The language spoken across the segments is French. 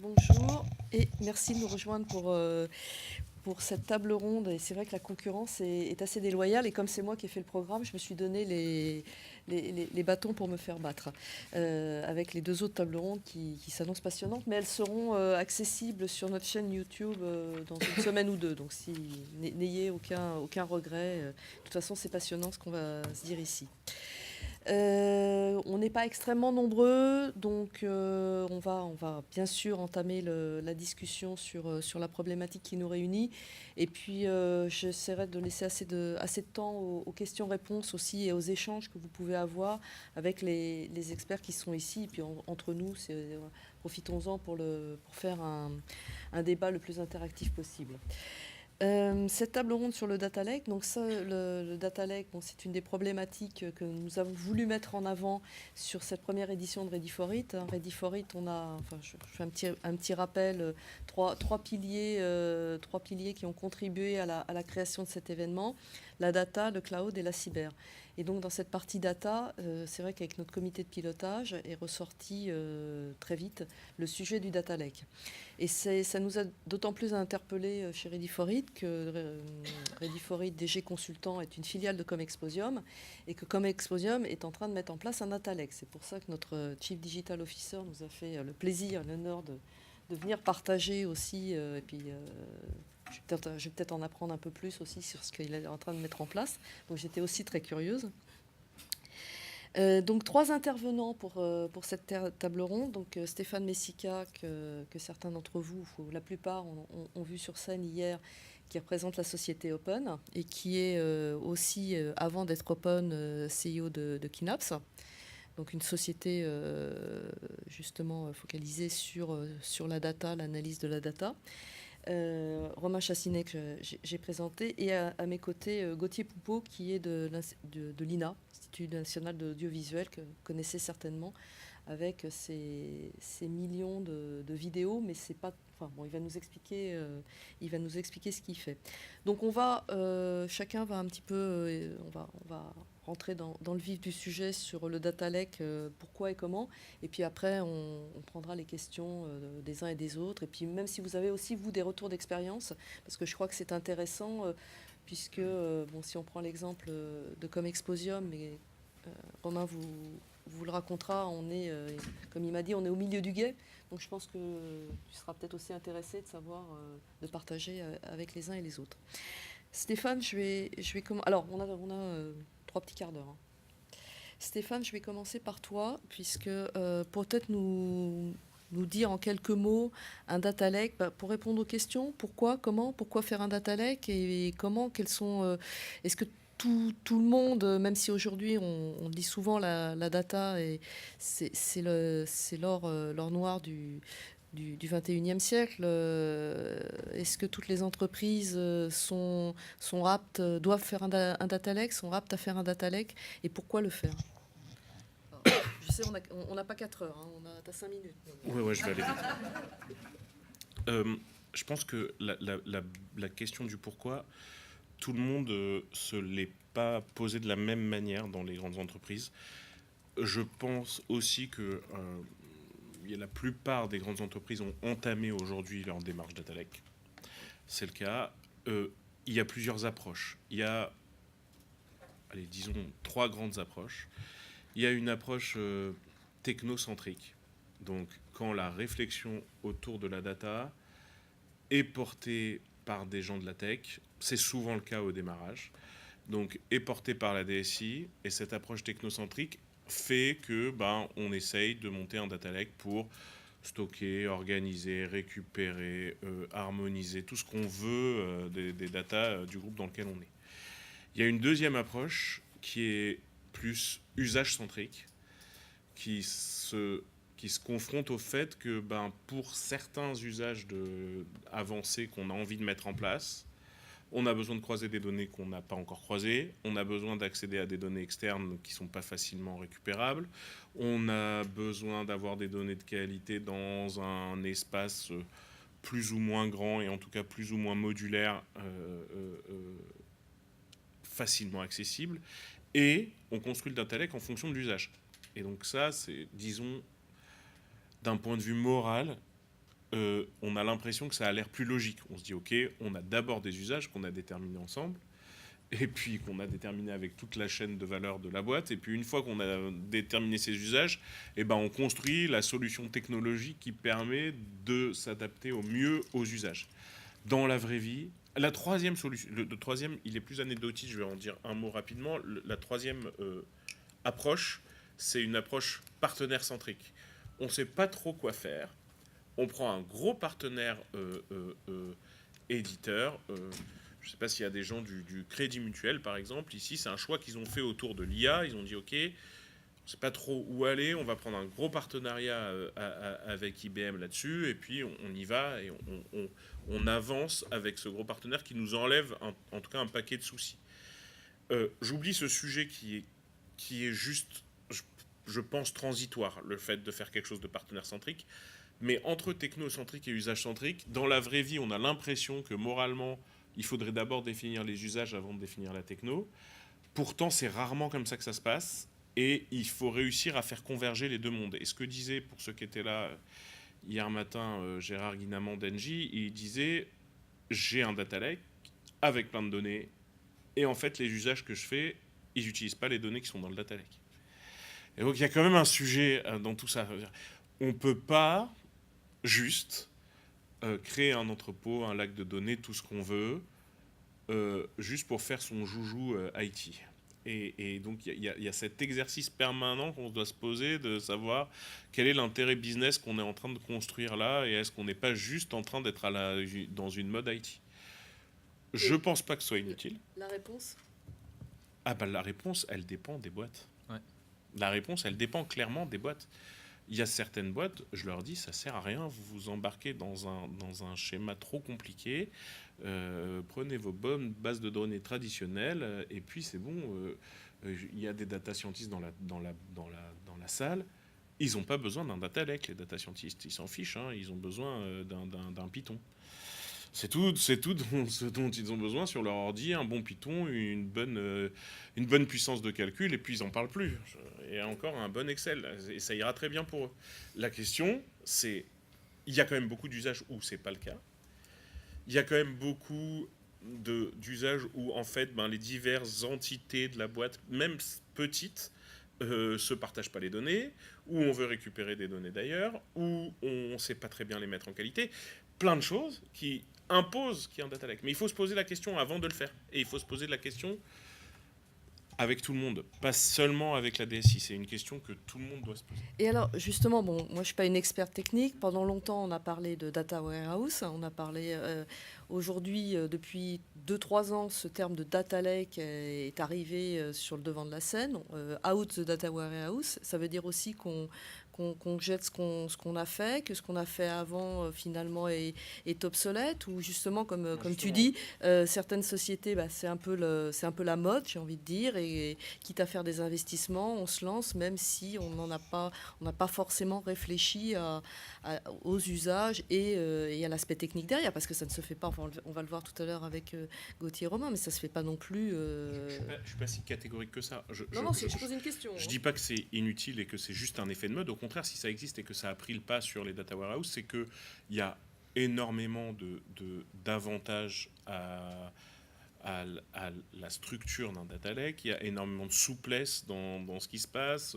Bonjour et merci de nous rejoindre pour cette table ronde. Et c'est vrai que la concurrence est assez déloyale. Et comme c'est moi qui ai fait le programme, je me suis donné les bâtons pour me faire battre. Avec les deux autres tables rondes qui s'annoncent passionnantes. Mais elles seront accessibles sur notre chaîne YouTube dans une semaine ou deux. Donc n'ayez aucun regret. De toute façon, c'est passionnant ce qu'on va se dire ici. On n'est pas extrêmement nombreux, donc on va bien sûr entamer la discussion sur la problématique qui nous réunit. Et puis j'essaierai de laisser assez de temps aux questions-réponses aussi et aux échanges que vous pouvez avoir avec les experts qui sont ici. Et puis entre nous, profitons-en pour faire un débat le plus interactif possible. Cette table ronde sur le data lake, donc ça, le data lake, bon, c'est une des problématiques que nous avons voulu mettre en avant sur cette première édition de Ready for It. Ready for It, on a, enfin, je fais un petit rappel, trois piliers qui ont contribué à la création de cet événement: la data, le cloud et la cyber. Et donc dans cette partie data, c'est vrai qu'avec notre comité de pilotage est ressorti très vite le sujet du data lake. Et ça nous a d'autant plus interpellés chez Ready for It que Ready for It DG Consultant est une filiale de Comexposium et que Comexposium est en train de mettre en place un data lake. C'est pour ça que notre Chief Digital Officer nous a fait le plaisir, l'honneur de venir partager aussi. Et puis je vais peut-être en apprendre un peu plus aussi sur ce qu'il est en train de mettre en place. Donc j'étais aussi très curieuse. Donc 3 intervenants pour cette table ronde. Donc Stéphane Messica, que certains d'entre vous, ou la plupart, ont vu sur scène hier, qui représente la société Open et qui est aussi, avant d'être Open, CEO de Kinaps. Donc une société justement focalisée sur la data, l'analyse de la data. Romain Chassinet, que j'ai présenté, et à mes côtés Gauthier Poupeau, qui est de l'INA, Institut national d'audiovisuel, que vous connaissez certainement, avec ses millions de vidéos, mais c'est pas. Enfin bon, il va nous expliquer ce qu'il fait. Donc chacun va un petit peu, on va rentrer dans le vif du sujet sur le data lake, pourquoi et comment. Et puis après, on prendra les questions des uns et des autres. Et puis même si vous avez aussi, vous, des retours d'expérience, parce que je crois que c'est intéressant, puisque, bon, si on prend l'exemple de Comexposium, mais Romain vous le racontera, comme il m'a dit, on est au milieu du gué. Donc je pense que tu seras peut-être aussi intéressé de savoir, de partager avec les uns et les autres. Stéphane, je vais commencer. Alors, on a 3 petits quarts d'heure, hein. Stéphane, je vais commencer par toi, puisque pour peut-être nous dire en quelques mots un data lake, pour répondre aux questions, pourquoi, comment, pourquoi faire un data lake et comment, quels sont... est-ce que tout le monde, même si aujourd'hui on dit souvent la data, et c'est l'or noir du 21e siècle, est-ce que toutes les entreprises sont aptes, doivent faire un data lake, sont aptes à faire un data lake, et pourquoi le faire? Je sais, on n'a pas 4 heures, hein, t'as 5 minutes. Ouais, je vais aller vite. Je pense que la question du pourquoi, tout le monde se l'est pas posé de la même manière dans les grandes entreprises. Je pense aussi que la plupart des grandes entreprises ont entamé aujourd'hui leur démarche data lake. C'est le cas. Il y a plusieurs approches. Il y a, disons, 3 grandes approches. Il y a une approche technocentrique. Donc, quand la réflexion autour de la data est portée par des gens de la tech, c'est souvent le cas au démarrage, donc est portée par la DSI, et cette approche technocentrique fait que on essaye de monter un data lake pour stocker, organiser, récupérer, harmoniser tout ce qu'on veut des datas du groupe dans lequel on est. Il y a une deuxième approche qui est plus usage-centrique, qui se confronte au fait que pour certains usages avancés qu'on a envie de mettre en place, on a besoin de croiser des données qu'on n'a pas encore croisées, on a besoin d'accéder à des données externes qui ne sont pas facilement récupérables, on a besoin d'avoir des données de qualité dans un espace plus ou moins grand et en tout cas plus ou moins modulaire, facilement accessible, et on construit le data lake en fonction de l'usage. Et donc ça, c'est, disons, d'un point de vue moral, on a l'impression que ça a l'air plus logique. On se dit, OK, on a d'abord des usages qu'on a déterminés ensemble, et puis qu'on a déterminé avec toute la chaîne de valeur de la boîte, et puis une fois qu'on a déterminé ces usages, eh ben on construit la solution technologique qui permet de s'adapter au mieux aux usages. Dans la vraie vie, la troisième solution, le troisième, il est plus anecdotique, je vais en dire un mot rapidement. La troisième approche, c'est une approche partenaire centrique. On ne sait pas trop quoi faire. On prend un gros partenaire éditeur. Je ne sais pas s'il y a des gens du Crédit Mutuel, par exemple. Ici, c'est un choix qu'ils ont fait autour de l'IA. Ils ont dit, OK, on ne sait pas trop où aller. On va prendre un gros partenariat avec IBM là-dessus. Et puis, on y va et on avance avec ce gros partenaire qui nous enlève, en tout cas, un paquet de soucis. J'oublie ce sujet qui est juste, je pense, transitoire, le fait de faire quelque chose de partenaire centrique. Mais entre technocentrique et usage centrique, dans la vraie vie, on a l'impression que moralement, il faudrait d'abord définir les usages avant de définir la techno. Pourtant, c'est rarement comme ça que ça se passe. Et il faut réussir à faire converger les deux mondes. Et ce que disait, pour ceux qui étaient là hier matin, Gérard Guinaman d'Engie, il disait, j'ai un data lake avec plein de données. Et en fait, les usages que je fais, ils n'utilisent pas les données qui sont dans le data lake. Et donc, il y a quand même un sujet dans tout ça. On ne peut pas juste créer un entrepôt, un lac de données, tout ce qu'on veut, juste pour faire son joujou IT. Et donc, il y a cet exercice permanent qu'on doit se poser de savoir quel est l'intérêt business qu'on est en train de construire là, et est-ce qu'on n'est pas juste en train d'être dans une mode IT. Je ne pense pas que ce soit inutile. La réponse ? Ah bah la réponse, elle dépend des boîtes. Ouais. La réponse, elle dépend clairement des boîtes. Il y a certaines boîtes, je leur dis, ça sert à rien, vous vous embarquez dans un schéma trop compliqué, prenez vos bonnes bases de données traditionnelles, et puis c'est bon, il y a des data scientists dans la salle, ils n'ont pas besoin d'un data lake, les data scientists, ils s'en fichent, hein, ils ont besoin d'un Python. C'est tout ce dont ils ont besoin sur leur ordi, un bon Python, une bonne puissance de calcul, et puis ils n'en parlent plus. Et encore un bon Excel, et ça ira très bien pour eux. La question, c'est, il y a quand même beaucoup d'usages où ce n'est pas le cas. Il y a quand même beaucoup d'usages où, en fait, les diverses entités de la boîte, même petites, se partagent pas les données, où on veut récupérer des données d'ailleurs, où on ne sait pas très bien les mettre en qualité. Plein de choses qui imposent qu'il y ait un data lake. Mais il faut se poser la question avant de le faire. Et il faut se poser la question avec tout le monde, pas seulement avec la DSI. C'est une question que tout le monde doit se poser. Et alors, justement, bon, moi, je ne suis pas une experte technique. Pendant longtemps, on a parlé de data warehouse. On a parlé aujourd'hui, depuis 2-3 ans, ce terme de data lake est arrivé sur le devant de la scène. Out the data warehouse, ça veut dire aussi qu'on jette ce qu'on a fait, que ce qu'on a fait avant, finalement, est obsolète, ou justement, comme tu dis, certaines sociétés, c'est un peu la mode, j'ai envie de dire, et quitte à faire des investissements, on se lance, même si on n'a pas forcément réfléchi aux usages et à l'aspect technique derrière, parce que ça ne se fait pas, on va le voir tout à l'heure avec Gauthier Romain, mais ça ne se fait pas non plus... Je ne suis pas si catégorique que ça. Je pose une question. Je ne dis pas que c'est inutile et que c'est juste un effet de mode. Au contraire, si ça existe et que ça a pris le pas sur les data warehouse, c'est qu'il y a énormément d'avantages à la structure d'un data lake. Il y a énormément de souplesse dans ce qui se passe,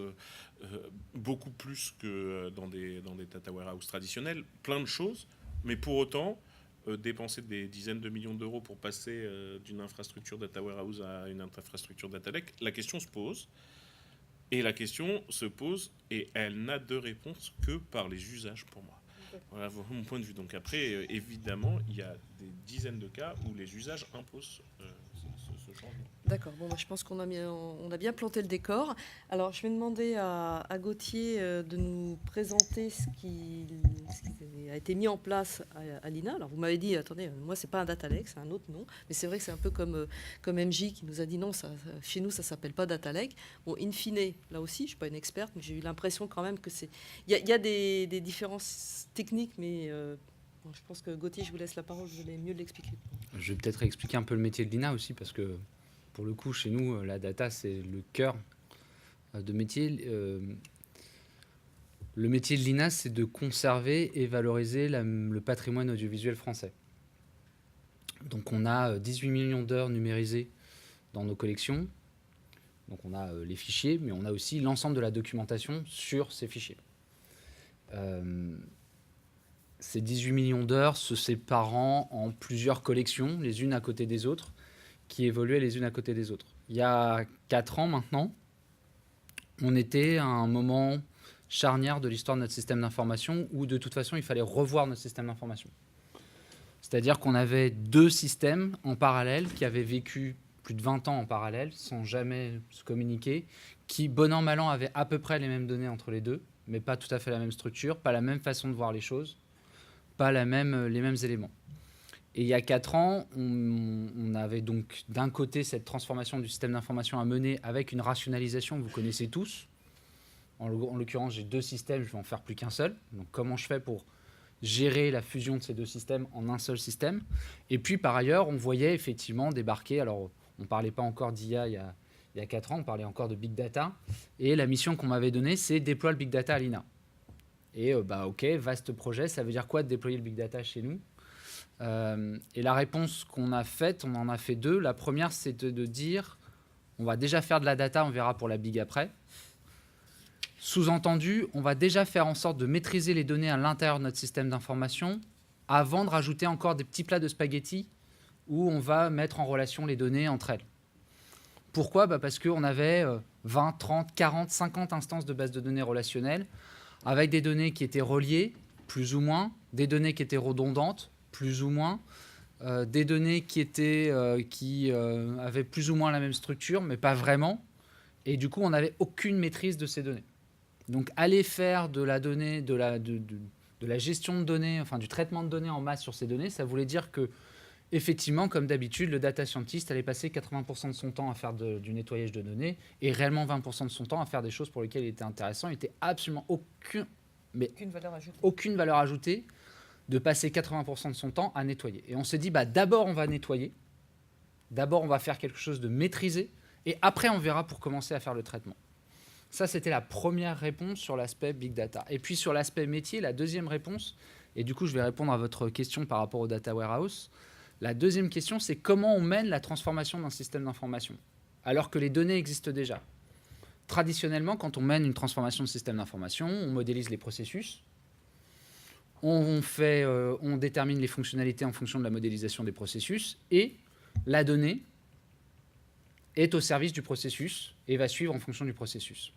beaucoup plus que dans des data warehouse traditionnels. Plein de choses, mais pour autant... dépenser des dizaines de millions d'euros pour passer d'une infrastructure data warehouse à une infrastructure data lake, la question se pose. Et la question se pose, et elle n'a de réponse que par les usages pour moi. Voilà mon point de vue. Donc après, évidemment, il y a des dizaines de cas où les usages imposent ce changement. D'accord, bon, je pense qu'on a bien planté le décor. Alors, je vais demander à Gauthier de nous présenter ce qui a été mis en place à l'INA. Alors, vous m'avez dit, attendez, moi, c'est pas un data lake, c'est un autre nom. Mais c'est vrai que c'est un peu comme MJ qui nous a dit non, chez nous, ça s'appelle pas data lake. Bon, in fine, là aussi, je suis pas une experte, mais j'ai eu l'impression quand même que c'est... Il y a des différences techniques, mais... je pense que Gauthier, je vous laisse la parole, vous allez mieux l'expliquer. Je vais peut-être expliquer un peu le métier de l'INA aussi, parce que pour le coup, chez nous, la data, c'est le cœur de métier. Le métier de l'INA, c'est de conserver et valoriser le patrimoine audiovisuel français. Donc on a 18 millions d'heures numérisées dans nos collections. Donc on a les fichiers, mais on a aussi l'ensemble de la documentation sur ces fichiers. Ces 18 millions d'heures se séparant en plusieurs collections, les unes à côté des autres, qui évoluaient les unes à côté des autres. Il y a 4 ans maintenant, on était à un moment charnière de l'histoire de notre système d'information où de toute façon il fallait revoir notre système d'information. C'est-à-dire qu'on avait 2 systèmes en parallèle qui avaient vécu plus de 20 ans en parallèle sans jamais se communiquer, qui bon an mal an avaient à peu près les mêmes données entre les deux, mais pas tout à fait la même structure, pas la même façon de voir les choses, pas les mêmes éléments. Et il y a 4 ans, on avait donc d'un côté cette transformation du système d'information à mener avec une rationalisation que vous connaissez tous. En l'occurrence, j'ai 2 systèmes, je vais en faire plus qu'un seul. Donc comment je fais pour gérer la fusion de ces 2 systèmes en un seul système? Et puis par ailleurs, on voyait effectivement débarquer, alors on ne parlait pas encore d'IA il y a 4 ans, on parlait encore de Big Data. Et la mission qu'on m'avait donnée, c'est déployer le Big Data à l'INA. Et ok, vaste projet, ça veut dire quoi de déployer le Big Data chez nous? Et la réponse qu'on a faite, on en a fait 2. La première, c'est de dire, on va déjà faire de la data, on verra pour la Big après. Sous-entendu, on va déjà faire en sorte de maîtriser les données à l'intérieur de notre système d'information avant de rajouter encore des petits plats de spaghettis où on va mettre en relation les données entre elles. Pourquoi? Parce qu'on avait 20, 30, 40, 50 instances de bases de données relationnelles avec des données qui étaient reliées, plus ou moins, des données qui étaient redondantes, plus ou moins, des données qui avaient plus ou moins la même structure, mais pas vraiment. Et du coup, on n'avait aucune maîtrise de ces données. Donc, aller faire de la donnée, de la gestion de données, enfin du traitement de données en masse sur ces données, ça voulait dire que, effectivement, comme d'habitude, le data scientist allait passer 80% de son temps à faire du nettoyage de données et réellement 20% de son temps à faire des choses pour lesquelles il était intéressant. Il n'était absolument aucune valeur ajoutée de passer 80% de son temps à nettoyer. Et on s'est dit, d'abord on va nettoyer, d'abord on va faire quelque chose de maîtrisé, et après on verra pour commencer à faire le traitement. Ça, c'était la première réponse sur l'aspect Big Data. Et puis sur l'aspect métier, la deuxième réponse, et du coup je vais répondre à votre question par rapport au Data Warehouse, la deuxième question, c'est comment on mène la transformation d'un système d'information, alors que les données existent déjà. Traditionnellement, quand on mène une transformation de système d'information, on modélise les processus, on détermine les fonctionnalités en fonction de la modélisation des processus, et la donnée est au service du processus et va suivre en fonction du processus.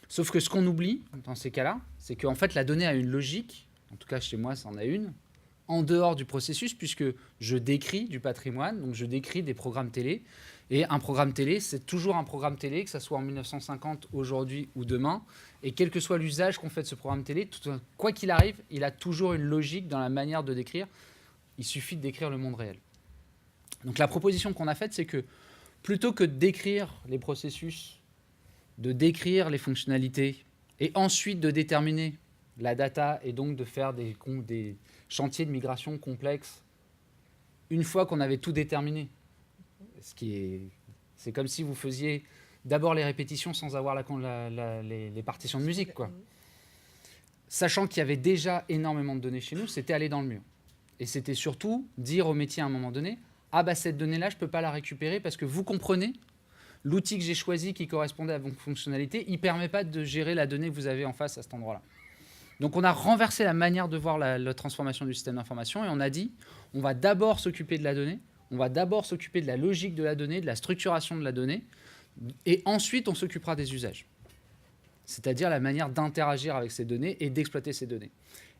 Sauf que ce qu'on oublie dans ces cas-là, c'est qu'en fait la donnée a une logique, en tout cas chez moi ça en a une, en dehors du processus, puisque je décris du patrimoine, donc je décris des programmes télé, et un programme télé, c'est toujours un programme télé, que ce soit en 1950, aujourd'hui ou demain, et quel que soit l'usage qu'on fait de ce programme télé, quoi qu'il arrive, il a toujours une logique dans la manière de décrire. Il suffit de décrire le monde réel. Donc la proposition qu'on a faite, c'est que plutôt que de décrire les processus, de décrire les fonctionnalités, et ensuite de déterminer la data, et donc de faire des chantiers de migration complexes, une fois qu'on avait tout déterminé, c'est comme si vous faisiez d'abord les répétitions sans avoir les partitions de musique, quoi. Sachant qu'il y avait déjà énormément de données chez nous, c'était aller dans le mur. Et c'était surtout dire au métier à un moment donné, cette donnée-là, je ne peux pas la récupérer parce que vous comprenez, l'outil que j'ai choisi qui correspondait à vos fonctionnalités, il ne permet pas de gérer la donnée que vous avez en face à cet endroit-là. Donc on a renversé la manière de voir la transformation du système d'information et on a dit, on va d'abord s'occuper de la donnée, on va d'abord s'occuper de la logique de la donnée, de la structuration de la donnée, et ensuite on s'occupera des usages. C'est-à-dire la manière d'interagir avec ces données et d'exploiter ces données.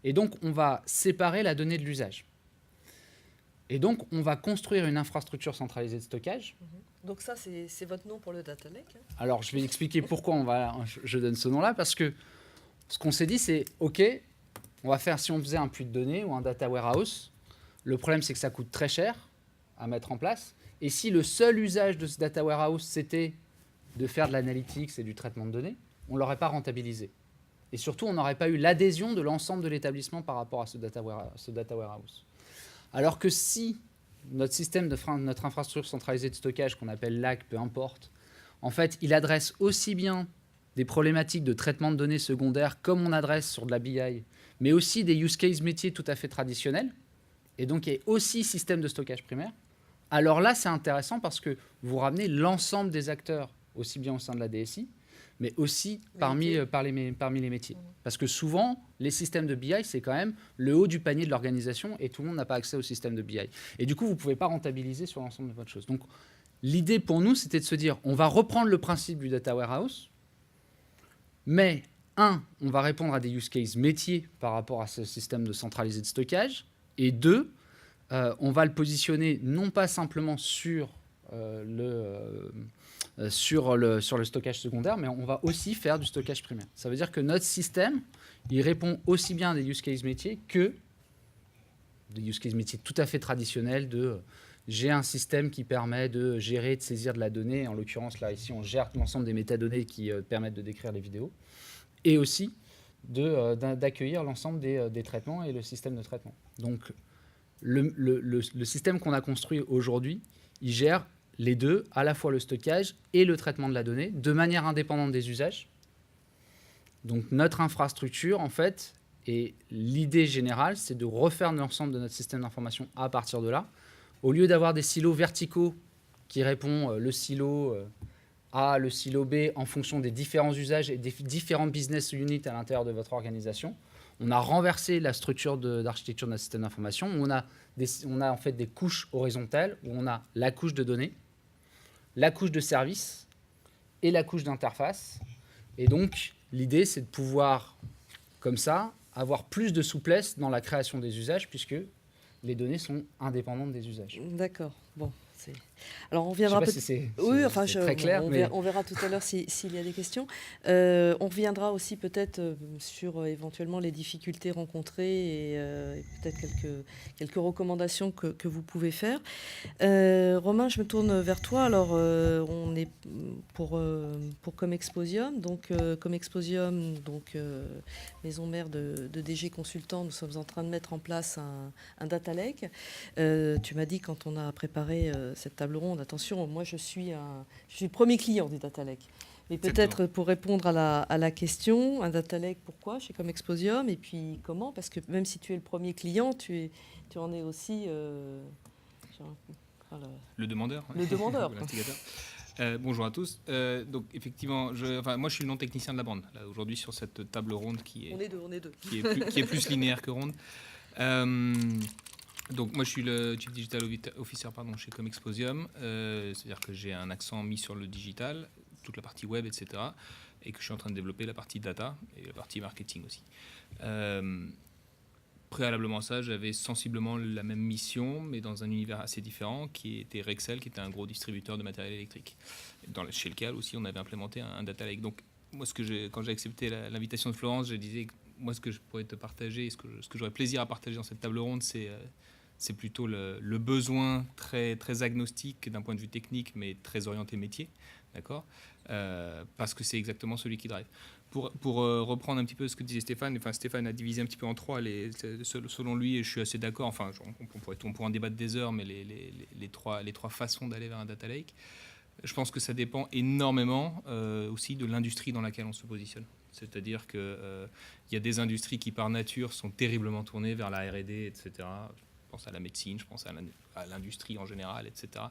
Et donc on va séparer la donnée de l'usage. Et donc on va construire une infrastructure centralisée de stockage. Donc ça, c'est votre nom pour le Data Lake, hein? Alors je vais expliquer pourquoi je donne ce nom-là, parce que ce qu'on s'est dit, c'est OK, on va faire, si on faisait un puits de données ou un data warehouse, le problème c'est que ça coûte très cher à mettre en place. Et si le seul usage de ce data warehouse, c'était de faire de l'analytics et du traitement de données, on ne l'aurait pas rentabilisé. Et surtout, on n'aurait pas eu l'adhésion de l'ensemble de l'établissement par rapport à ce data warehouse. Alors que si notre système, notre infrastructure centralisée de stockage, qu'on appelle LAC, peu importe, en fait, il adresse aussi bien des problématiques de traitement de données secondaires comme on adresse sur de la BI, mais aussi des use cases métiers tout à fait traditionnels, et donc il y a aussi système de stockage primaire, alors là, c'est intéressant parce que vous ramenez l'ensemble des acteurs, aussi bien au sein de la DSI, mais aussi parmi les métiers. Parce que souvent, les systèmes de BI, c'est quand même le haut du panier de l'organisation et tout le monde n'a pas accès au système de BI. Et du coup, vous ne pouvez pas rentabiliser sur l'ensemble de votre chose. Donc, l'idée pour nous, c'était de se dire, on va reprendre le principe du data warehouse, mais on va répondre à des use cases métiers par rapport à ce système de centralisé de stockage, et deux, on va le positionner non pas simplement sur le stockage secondaire, mais on va aussi faire du stockage primaire. Ça veut dire que notre système, il répond aussi bien à des use cases métiers que des use cases métiers tout à fait traditionnels de j'ai un système qui permet de gérer, de saisir de la donnée. En l'occurrence, là, ici, on gère l'ensemble des métadonnées qui permettent de décrire les vidéos. Et aussi d'accueillir l'ensemble des traitements et le système de traitement. Donc, le système qu'on a construit aujourd'hui, il gère les deux, à la fois le stockage et le traitement de la donnée, de manière indépendante des usages. Donc notre infrastructure, en fait, et l'idée générale, c'est de refaire l'ensemble de notre système d'information à partir de là. Au lieu d'avoir des silos verticaux qui répondent le silo A, le silo B, en fonction des différents usages et des différents business units à l'intérieur de votre organisation, on a renversé la structure d'architecture de notre système d'information. On a en fait des couches horizontales où on a la couche de données, la couche de services et la couche d'interface. Et donc, l'idée, c'est de pouvoir, comme ça, avoir plus de souplesse dans la création des usages puisque les données sont indépendantes des usages. D'accord. Bon. Alors on reviendra très clair. On verra tout à l'heure s'il y a des questions. On reviendra aussi peut-être sur éventuellement les difficultés rencontrées et peut-être quelques recommandations que vous pouvez faire. Romain, je me tourne vers toi. Alors on est pour Comexposium. Donc Comexposium, maison mère de DG Consultant, nous sommes en train de mettre en place un data lake. Tu m'as dit quand on a préparé cette table ronde, attention, moi je suis le premier client du Data Lake. Mais peut-être pour répondre à la question, un Data Lake, pourquoi chez Comexposium et puis comment? Parce que même si tu es le premier client, tu en es aussi... le demandeur. Le demandeur. Bonjour à tous. Donc effectivement, moi je suis le non-technicien de la bande. Aujourd'hui sur cette table ronde qui est... On est deux. Qui est plus linéaire que ronde. Donc moi je suis le Chief Digital Officer chez Comexposium, c'est-à-dire que j'ai un accent mis sur le digital, toute la partie web, etc. Et que je suis en train de développer la partie data et la partie marketing aussi. Préalablement à ça, j'avais sensiblement la même mission, mais dans un univers assez différent, qui était Rexel, qui était un gros distributeur de matériel électrique, chez lequel aussi on avait implémenté un data lake. Donc moi, quand j'ai accepté l'invitation de Florence, je disais que moi, ce que je pourrais te partager, ce que j'aurais plaisir à partager dans cette table ronde, c'est plutôt le besoin très, très agnostique d'un point de vue technique, mais très orienté métier, d'accord, parce que c'est exactement celui qui drive. Pour reprendre un petit peu ce que disait Stéphane, Stéphane a divisé un petit peu en trois, selon lui, et je suis assez d'accord, on pourrait en débattre des heures, mais les trois façons d'aller vers un data lake, je pense que ça dépend énormément aussi de l'industrie dans laquelle on se positionne. C'est-à-dire qu'il y a des industries qui, par nature, sont terriblement tournées vers la R&D, etc. Je pense à la médecine, je pense à l'industrie en général, etc.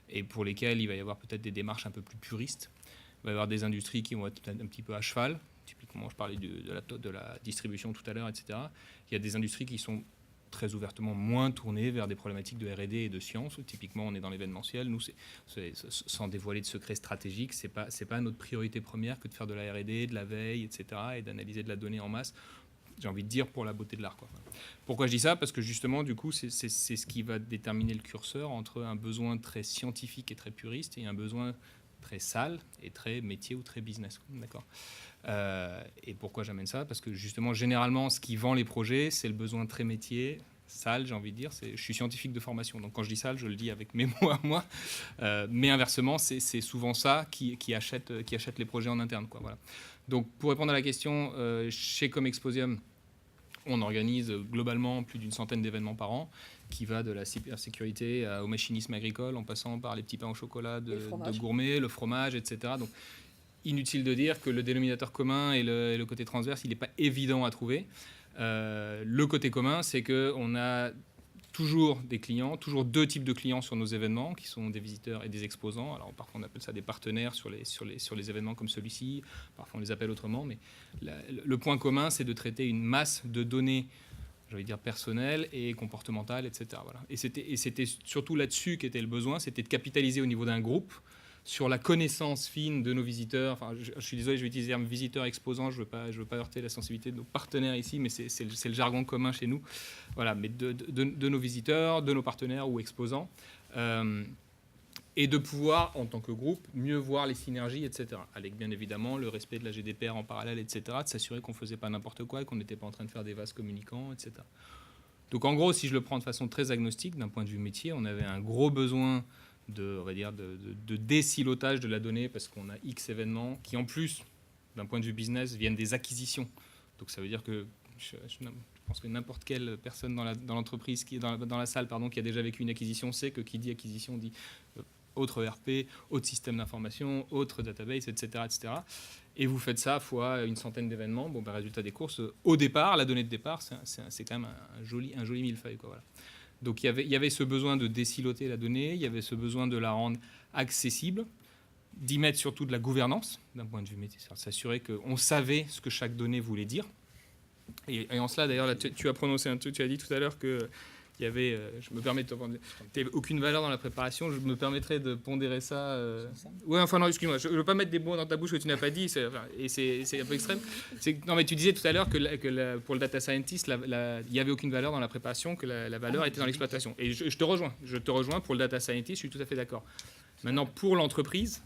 Et pour lesquelles il va y avoir peut-être des démarches un peu plus puristes. Il va y avoir des industries qui vont être un petit peu à cheval. Typiquement, je parlais de la distribution tout à l'heure, etc. Il y a des industries qui sont très ouvertement moins tournées vers des problématiques de R&D et de science. Typiquement, on est dans l'événementiel. Nous, sans dévoiler de secrets stratégiques, c'est pas notre priorité première que de faire de la R&D, de la veille, etc. et d'analyser de la donnée en masse. J'ai envie de dire pour la beauté de l'art. Pourquoi je dis ça? Parce que justement, du coup, c'est ce qui va déterminer le curseur entre un besoin très scientifique et très puriste et un besoin très sale et très métier ou très business. D'accord. Et pourquoi j'amène ça? Parce que justement, généralement, ce qui vend les projets, c'est le besoin très métier, sale, j'ai envie de dire. Je suis scientifique de formation, donc quand je dis sale, je le dis avec mes mots à moi. Mais inversement, c'est souvent ça qui achète les projets en interne. Voilà. Donc, pour répondre à la question, chez Comexposium, on organise globalement plus d'une centaine d'événements par an, qui va de la cybersécurité au machinisme agricole, en passant par les petits pains au chocolat de gourmet, le fromage, etc. Donc, inutile de dire que le dénominateur commun et le côté transverse, il n'est pas évident à trouver. Le côté commun, c'est qu'on a toujours des clients, toujours deux types de clients sur nos événements, qui sont des visiteurs et des exposants. Alors parfois on appelle ça des partenaires sur les événements comme celui-ci, parfois on les appelle autrement, mais le point commun, c'est de traiter une masse de données, j'allais dire personnelles et comportementales, etc. Voilà. Et c'était surtout là-dessus qu'était le besoin, c'était de capitaliser au niveau d'un groupe sur la connaissance fine de nos visiteurs. Enfin, je suis désolé, je vais utiliser le terme visiteur exposant, je veux pas heurter la sensibilité de nos partenaires ici, mais c'est le jargon commun chez nous. Voilà, mais de nos visiteurs, de nos partenaires ou exposants, et de pouvoir, en tant que groupe, mieux voir les synergies, etc. Avec bien évidemment le respect de la GDPR en parallèle, etc., de s'assurer qu'on ne faisait pas n'importe quoi, qu'on n'était pas en train de faire des vases communicants, etc. Donc en gros, si je le prends de façon très agnostique, d'un point de vue métier, on avait un gros besoin on va dire de désilotage de la donnée, parce qu'on a X événements qui, en plus, d'un point de vue business, viennent des acquisitions. Donc ça veut dire que je pense que n'importe quelle personne dans l'entreprise, qui est dans la salle, pardon, qui a déjà vécu une acquisition, sait que qui dit acquisition dit autre ERP, autre système d'information, autre database, etc., etc. Et vous faites ça fois une centaine d'événements. Bon, résultat des courses, au départ, la donnée de départ, c'est quand même un joli millefeuille, quoi, voilà. Donc il y avait ce besoin de désiloter la donnée, il y avait ce besoin de la rendre accessible, d'y mettre surtout de la gouvernance, d'un point de vue métier, s'assurer qu'on savait ce que chaque donnée voulait dire. Et en cela, d'ailleurs, là, tu as prononcé un truc, tu as dit tout à l'heure que il y avait, je me permets de te prendre, aucune valeur dans la préparation, je me permettrais de pondérer ça. Ouais, enfin non, excuse-moi, je ne veux pas mettre des mots dans ta bouche que tu n'as pas dit, et c'est un peu extrême. Non, mais tu disais tout à l'heure que pour le data scientist, il n'y avait aucune valeur dans la préparation, que la valeur était dans l'exploitation. Et je te rejoins pour le data scientist, je suis tout à fait d'accord. Maintenant, pour l'entreprise,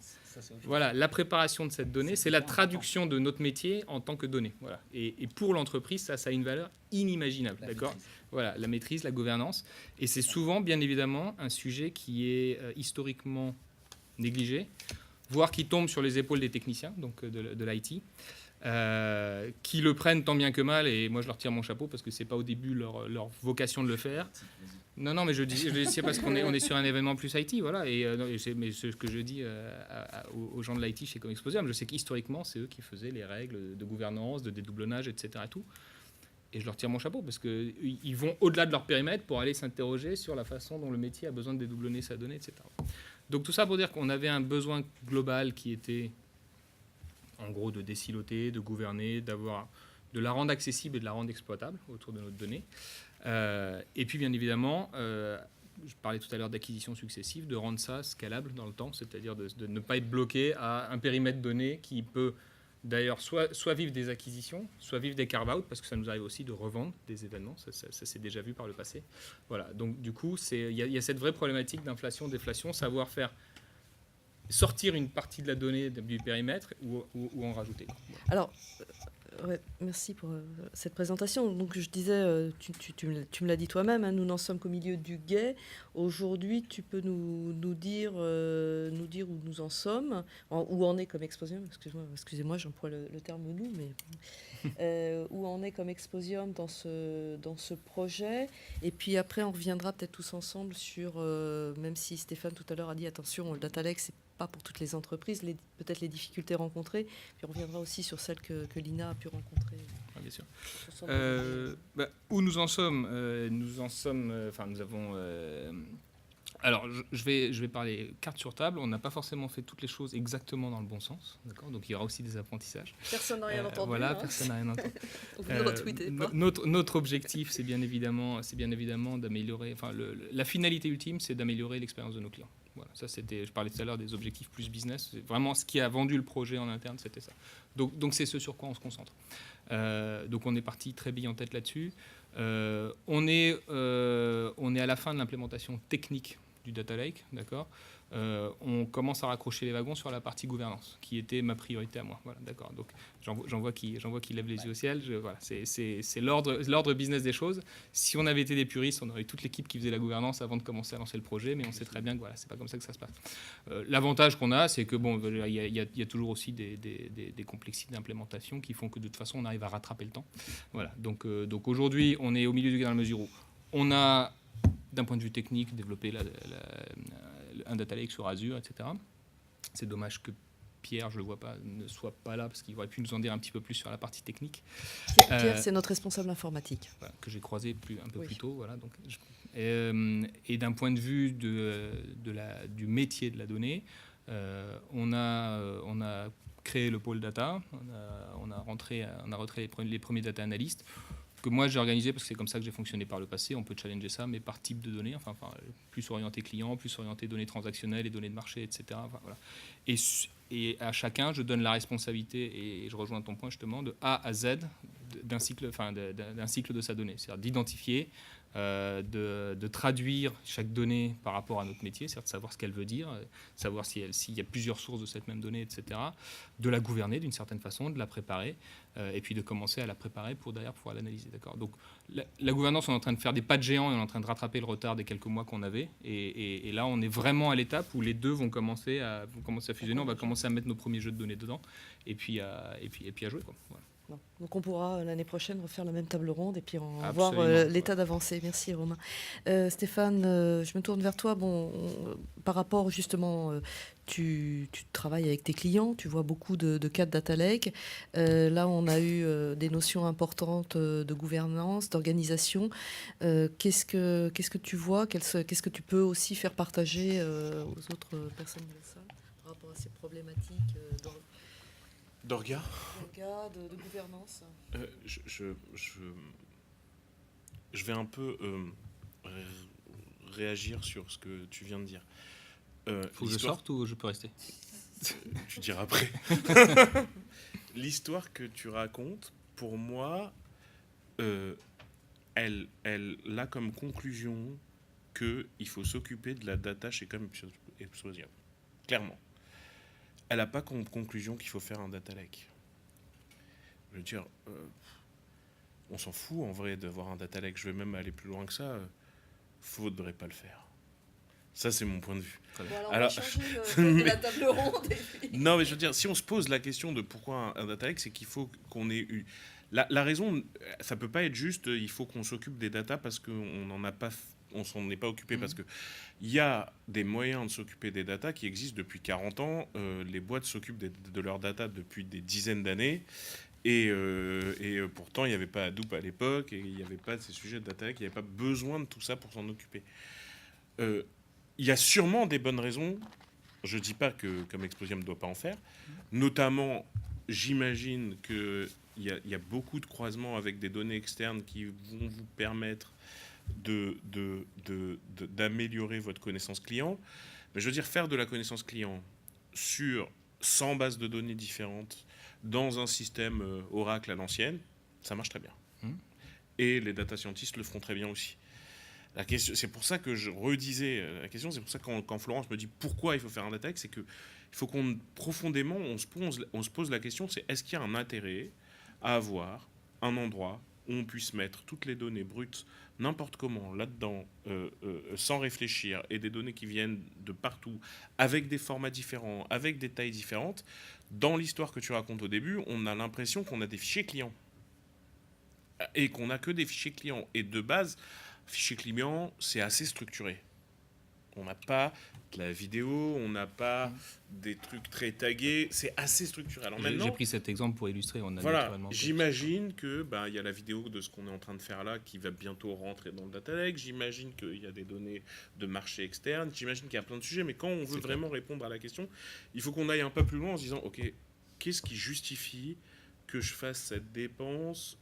voilà, la préparation de cette donnée, c'est la traduction de notre métier en tant que donnée. Voilà. Et pour l'entreprise, ça a une valeur inimaginable. D'accord ? Voilà, la maîtrise, la gouvernance. Et c'est souvent, bien évidemment, un sujet qui est historiquement négligé, voire qui tombe sur les épaules des techniciens, donc de l'IT, qui le prennent tant bien que mal. Et moi, je leur tire mon chapeau parce que ce n'est pas au début leur vocation de le faire. Non, mais je dis c'est parce qu'on est sur un événement plus IT, voilà. Mais ce que je dis aux gens de l'IT chez Comexposium, je sais qu'historiquement, c'est eux qui faisaient les règles de gouvernance, de dédoublonnage, etc. Et tout. Et je leur tire mon chapeau parce qu'ils vont au-delà de leur périmètre pour aller s'interroger sur la façon dont le métier a besoin de dédoublonner sa donnée, etc. Donc tout ça pour dire qu'on avait un besoin global qui était, en gros, de désiloter, de gouverner, de la rendre accessible et de la rendre exploitable autour de notre donnée. Et puis, bien évidemment, je parlais tout à l'heure d'acquisition successive, de rendre ça scalable dans le temps, c'est-à-dire de ne pas être bloqué à un périmètre donné qui peut d'ailleurs soit vivre des acquisitions, soit vivre des carve-out, parce que ça nous arrive aussi de revendre des événements, ça s'est déjà vu par le passé. Voilà, donc du coup, il y a cette vraie problématique d'inflation, déflation, savoir faire sortir une partie de la donnée du périmètre ou en rajouter. Voilà. Alors, ouais, merci pour cette présentation. Donc je disais, tu me l'as dit toi-même, hein, nous n'en sommes qu'au milieu du gué. Aujourd'hui, tu peux nous dire où nous en sommes, où en est Comexposium, excusez-moi, j'emploie le terme nous, mais où en est Comexposium dans ce projet. Et puis après, on reviendra peut-être tous ensemble sur, même si Stéphane tout à l'heure a dit attention, le data lake, c'est pas pour toutes les entreprises, peut-être les difficultés rencontrées, puis on reviendra aussi sur celles que l'INA a pu rencontrer. Ah, bien sûr. Où nous en sommes nous avons... alors, je vais parler carte sur table. On n'a pas forcément fait toutes les choses exactement dans le bon sens, d'accord ? Donc, il y aura aussi des apprentissages. Personne n'a rien entendu. Voilà, personne n'a rien entendu. Vous ne retweetez pas. Notre objectif, c'est bien évidemment d'améliorer... Enfin, la finalité ultime, c'est d'améliorer l'expérience de nos clients. Voilà, ça je parlais tout à l'heure des objectifs plus business. C'est vraiment ce qui a vendu le projet en interne, c'était ça. Donc c'est ce sur quoi on se concentre. Donc on est parti très bille en tête là-dessus. On est à la fin de l'implémentation technique du data lake, d'accord. On commence à raccrocher les wagons sur la partie gouvernance, qui était ma priorité à moi. Voilà, d'accord. Donc j'en vois qui lève les yeux au ciel. Voilà, c'est l'ordre business des choses. Si on avait été des puristes, on aurait eu toute l'équipe qui faisait la gouvernance avant de commencer à lancer le projet, mais on sait très bien que voilà, c'est pas comme ça que ça se passe. L'avantage qu'on a, c'est que bon, il y a toujours aussi des complexités d'implémentation qui font que de toute façon, on arrive à rattraper le temps. Voilà. Donc aujourd'hui, on est au milieu du gué dans la mesure où on a, d'un point de vue technique, développé un data lake sur Azure, etc. C'est dommage que Pierre, je le vois pas, ne soit pas là parce qu'il aurait pu nous en dire un petit peu plus sur la partie technique. Pierre, c'est notre responsable informatique. Voilà, que j'ai croisé un peu Oui. plus tôt. Voilà, donc, et d'un point de vue du métier de la donnée, on a créé le pôle data, on a rentré les premiers data analystes, que moi j'ai organisé parce que c'est comme ça que j'ai fonctionné par le passé. On peut challenger ça, mais par type de données, enfin plus orienté client, plus orienté données transactionnelles et données de marché, etc. Enfin, voilà. Et à chacun, je donne la responsabilité, et je rejoins ton point justement, de A à Z d'un cycle, d'un cycle de sa donnée, c'est-à-dire d'identifier, de traduire chaque donnée par rapport à notre métier, c'est-à-dire de savoir ce qu'elle veut dire, savoir s'il y a plusieurs sources de cette même donnée, etc. De la gouverner d'une certaine façon, de la préparer, et puis de commencer à la préparer pour derrière pouvoir l'analyser. D'accord. Donc la gouvernance, on est en train de faire des pas de géant et on est en train de rattraper le retard des quelques mois qu'on avait. Et là, on est vraiment à l'étape où les deux vont commencer à fusionner. On va commencer à mettre nos premiers jeux de données dedans et puis à jouer, quoi. Voilà. Bon. Donc on pourra l'année prochaine refaire la même table ronde et puis voir Absolument. l'état d'avancée. Merci Romain. Stéphane, je me tourne vers toi. Par rapport justement, tu travailles avec tes clients, tu vois beaucoup de cas de data lake. Là, on a eu des notions importantes de gouvernance, d'organisation. Qu'est-ce que tu vois, qu'est-ce que tu peux aussi faire partager aux autres personnes de la salle par rapport à ces problématiques D'orga de gouvernance? Je vais un peu réagir sur ce que tu viens de dire. Faut que je sorte ou je peux rester? Tu diras après. L'histoire que tu racontes, pour moi, elle a comme conclusion qu'il faut s'occuper de la data chez Comexposium. Clairement. Elle n'a pas comme conclusion qu'il faut faire un data lake. Je veux dire, on s'en fout en vrai d'avoir un data lake. Je vais même aller plus loin que ça. Faudrait pas le faire. Ça, c'est mon point de vue. Bon, alors, on va changer de la table ronde. Non, mais je veux dire, si on se pose la question de pourquoi un data lake, c'est qu'il faut qu'on ait eu... La raison, ça peut pas être juste, il faut qu'on s'occupe des data parce qu'on n'en a pas... On s'en est pas occupé parce qu'il y a des moyens de s'occuper des data qui existent depuis 40 ans. Les boîtes s'occupent de leurs data depuis des dizaines d'années. Et pourtant, il n'y avait pas Hadoop à l'époque et il n'y avait pas de ces sujets de data lake. Il n'y avait pas besoin de tout ça pour s'en occuper. Il y a sûrement des bonnes raisons. Je ne dis pas que Comexposium ne doit pas en faire. Notamment, j'imagine qu'il y a beaucoup de croisements avec des données externes qui vont vous permettre d'améliorer votre connaissance client. Mais je veux dire, faire de la connaissance client sur 100 bases de données différentes dans un système Oracle à l'ancienne, ça marche très bien. Et les data scientists le feront très bien aussi. La question, c'est pour ça que je redisais la question, c'est pour ça que quand Florence me dit pourquoi il faut faire un data lake, c'est qu'il faut qu'on profondément, on se pose la question, c'est est-ce qu'il y a un intérêt à avoir un endroit où on puisse mettre toutes les données brutes n'importe comment là-dedans, sans réfléchir, et des données qui viennent de partout, avec des formats différents, avec des tailles différentes. Dans l'histoire que tu racontes au début, on a l'impression qu'on a des fichiers clients et qu'on n'a que des fichiers clients. Et de base, fichier client, c'est assez structuré. On n'a pas de la vidéo, on n'a pas des trucs très tagués, c'est assez structuré. Alors maintenant, j'ai pris cet exemple pour illustrer. Voilà, j'imagine que y a la vidéo de ce qu'on est en train de faire là qui va bientôt rentrer dans le data lake. J'imagine qu'il y a des données de marché externe. J'imagine qu'il y a plein de sujets. Mais quand on veut vraiment répondre à la question, il faut qu'on aille un peu plus loin en se disant, ok, qu'est-ce qui justifie que je fasse cette dépense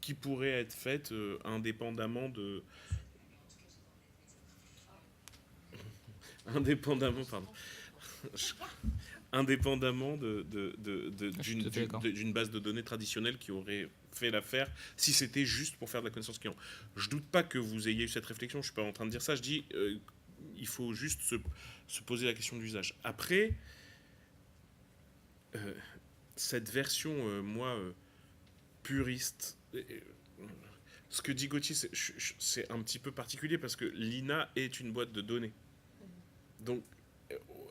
qui pourrait être faite indépendamment de... indépendamment d'une base de données traditionnelle qui aurait fait l'affaire si c'était juste pour faire de la connaissance client. Je doute pas que vous ayez eu cette réflexion, je suis pas en train de dire ça, je dis il faut juste se poser la question de l'usage. Après, cette version, puriste, ce que dit Gauthier, c'est un petit peu particulier parce que l'INA est une boîte de données. Donc,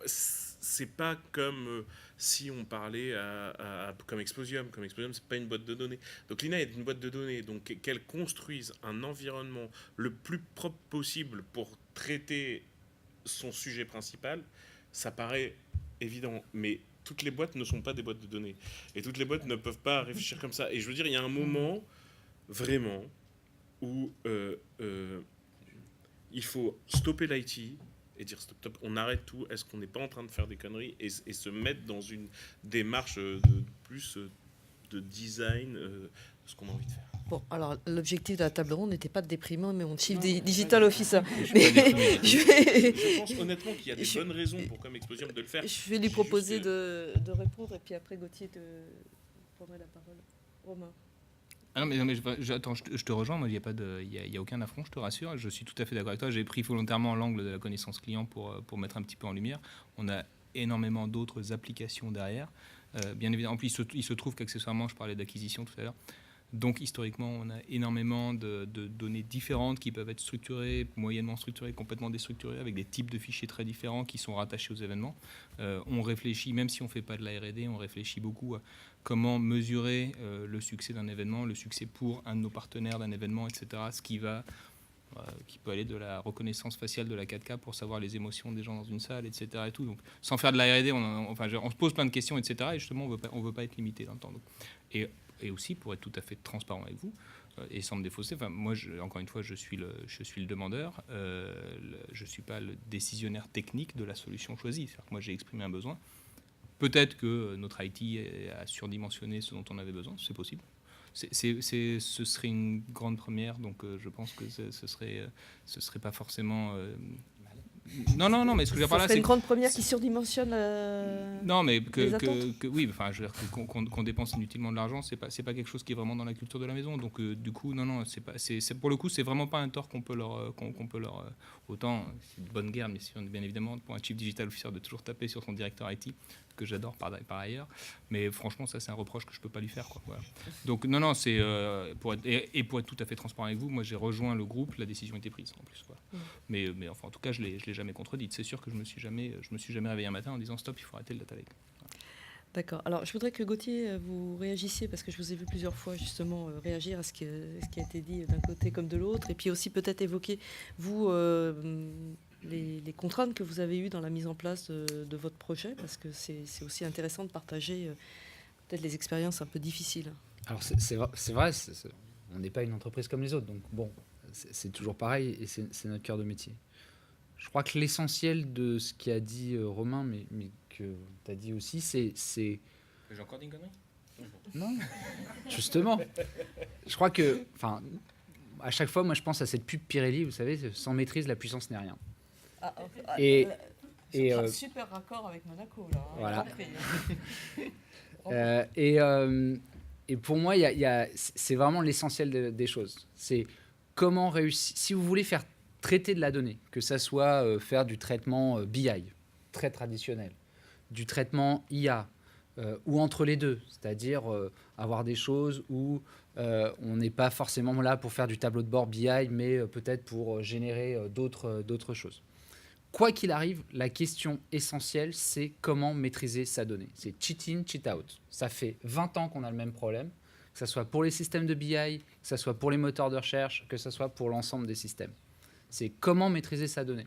c'est pas comme si on parlait à Comexposium. Comexposium, c'est pas une boîte de données. Donc, l'INA est une boîte de données. Donc, qu'elle construise un environnement le plus propre possible pour traiter son sujet principal, ça paraît évident. Mais toutes les boîtes ne sont pas des boîtes de données. Et toutes les boîtes ne peuvent pas réfléchir comme ça. Et je veux dire, il y a un moment, vraiment, où il faut stopper l'IT et dire stop, on arrête tout. Est-ce qu'on n'est pas en train de faire des conneries et se mettre dans une démarche plus de design de ce qu'on a envie de faire. Bon, alors l'objectif de la table ronde n'était pas de déprimer mon chief digital officer. Je pense honnêtement qu'il y a des bonnes raisons pour comme Exposium de le faire. Je vais lui proposer de répondre et puis après Gauthier te prendra la parole. Romain. Ah non, mais attends, je te rejoins. Moi, il n'y a aucun affront, je te rassure. Je suis tout à fait d'accord avec toi. J'ai pris volontairement l'angle de la connaissance client pour mettre un petit peu en lumière. On a énormément d'autres applications derrière. Bien évidemment, en plus, il se trouve qu'accessoirement, je parlais d'acquisition tout à l'heure. Donc, historiquement, on a énormément de données différentes qui peuvent être structurées, moyennement structurées, complètement déstructurées, avec des types de fichiers très différents qui sont rattachés aux événements. On réfléchit, même si on ne fait pas de la R&D, on réfléchit beaucoup à comment mesurer le succès d'un événement, le succès pour un de nos partenaires d'un événement, etc. Ce qui peut aller de la reconnaissance faciale de la 4K pour savoir les émotions des gens dans une salle, etc. Et tout. Donc, sans faire de la R&D, on se pose plein de questions, etc. Et justement, on ne veut pas être limité dans le temps. Donc, et aussi, pour être tout à fait transparent avec vous, et sans me défausser, moi, encore une fois, je suis le demandeur, je ne suis pas le décisionnaire technique de la solution choisie. C'est-à-dire que moi, j'ai exprimé un besoin. Peut-être que notre IT a surdimensionné ce dont on avait besoin, c'est possible. Ce serait une grande première, donc je pense que ce serait pas forcément... Non, mais ce que je veux dire par là, c'est une grande première qui surdimensionne. Non, mais oui, enfin, je veux dire qu'on dépense inutilement de l'argent, c'est pas quelque chose qui est vraiment dans la culture de la maison. Donc du coup, non, c'est pour le coup, c'est vraiment pas un tort qu'on peut leur autant c'est de bonne guerre, mais bien évidemment pour un chief digital officer de toujours taper sur son directeur IT, que j'adore par ailleurs, mais franchement, ça c'est un reproche que je peux pas lui faire, quoi. Voilà. Donc non, c'est pour être tout à fait transparent avec vous, moi j'ai rejoint le groupe, la décision était prise en plus. Voilà. Mais enfin, en tout cas, je l'ai jamais contredite. C'est sûr que je me suis jamais réveillé un matin en disant stop, il faut arrêter le data lake. Voilà. D'accord. Alors, je voudrais que Gauthier, vous réagissiez, parce que je vous ai vu plusieurs fois justement réagir à ce qui a été dit d'un côté comme de l'autre, et puis aussi peut-être évoquer, vous, les contraintes que vous avez eues dans la mise en place de votre projet, parce que c'est aussi intéressant de partager peut-être les expériences un peu difficiles. Alors, c'est vrai, on n'est pas une entreprise comme les autres, donc bon, c'est toujours pareil, et c'est notre cœur de métier. Je crois que l'essentiel de ce qu'a dit Romain, mais que tu as dit aussi, c'est... J'ai encore dit une connerie ? Non, justement. Je crois que... Enfin, à chaque fois, moi, je pense à cette pub Pirelli, vous savez, sans maîtrise, la puissance n'est rien. Super raccord avec Monaco, là. Voilà. Compris. Et pour moi, c'est vraiment l'essentiel des choses. C'est comment réussir... Si vous voulez faire traiter de la donnée, que ça soit faire du traitement BI, très traditionnel, du traitement IA, ou entre les deux, c'est-à-dire avoir des choses où on n'est pas forcément là pour faire du tableau de bord BI, mais peut-être pour générer d'autres choses. Quoi qu'il arrive, la question essentielle, c'est comment maîtriser sa donnée. C'est cheat in, cheat out. Ça fait 20 ans qu'on a le même problème, que ce soit pour les systèmes de BI, que ce soit pour les moteurs de recherche, que ce soit pour l'ensemble des systèmes. C'est comment maîtriser sa donnée.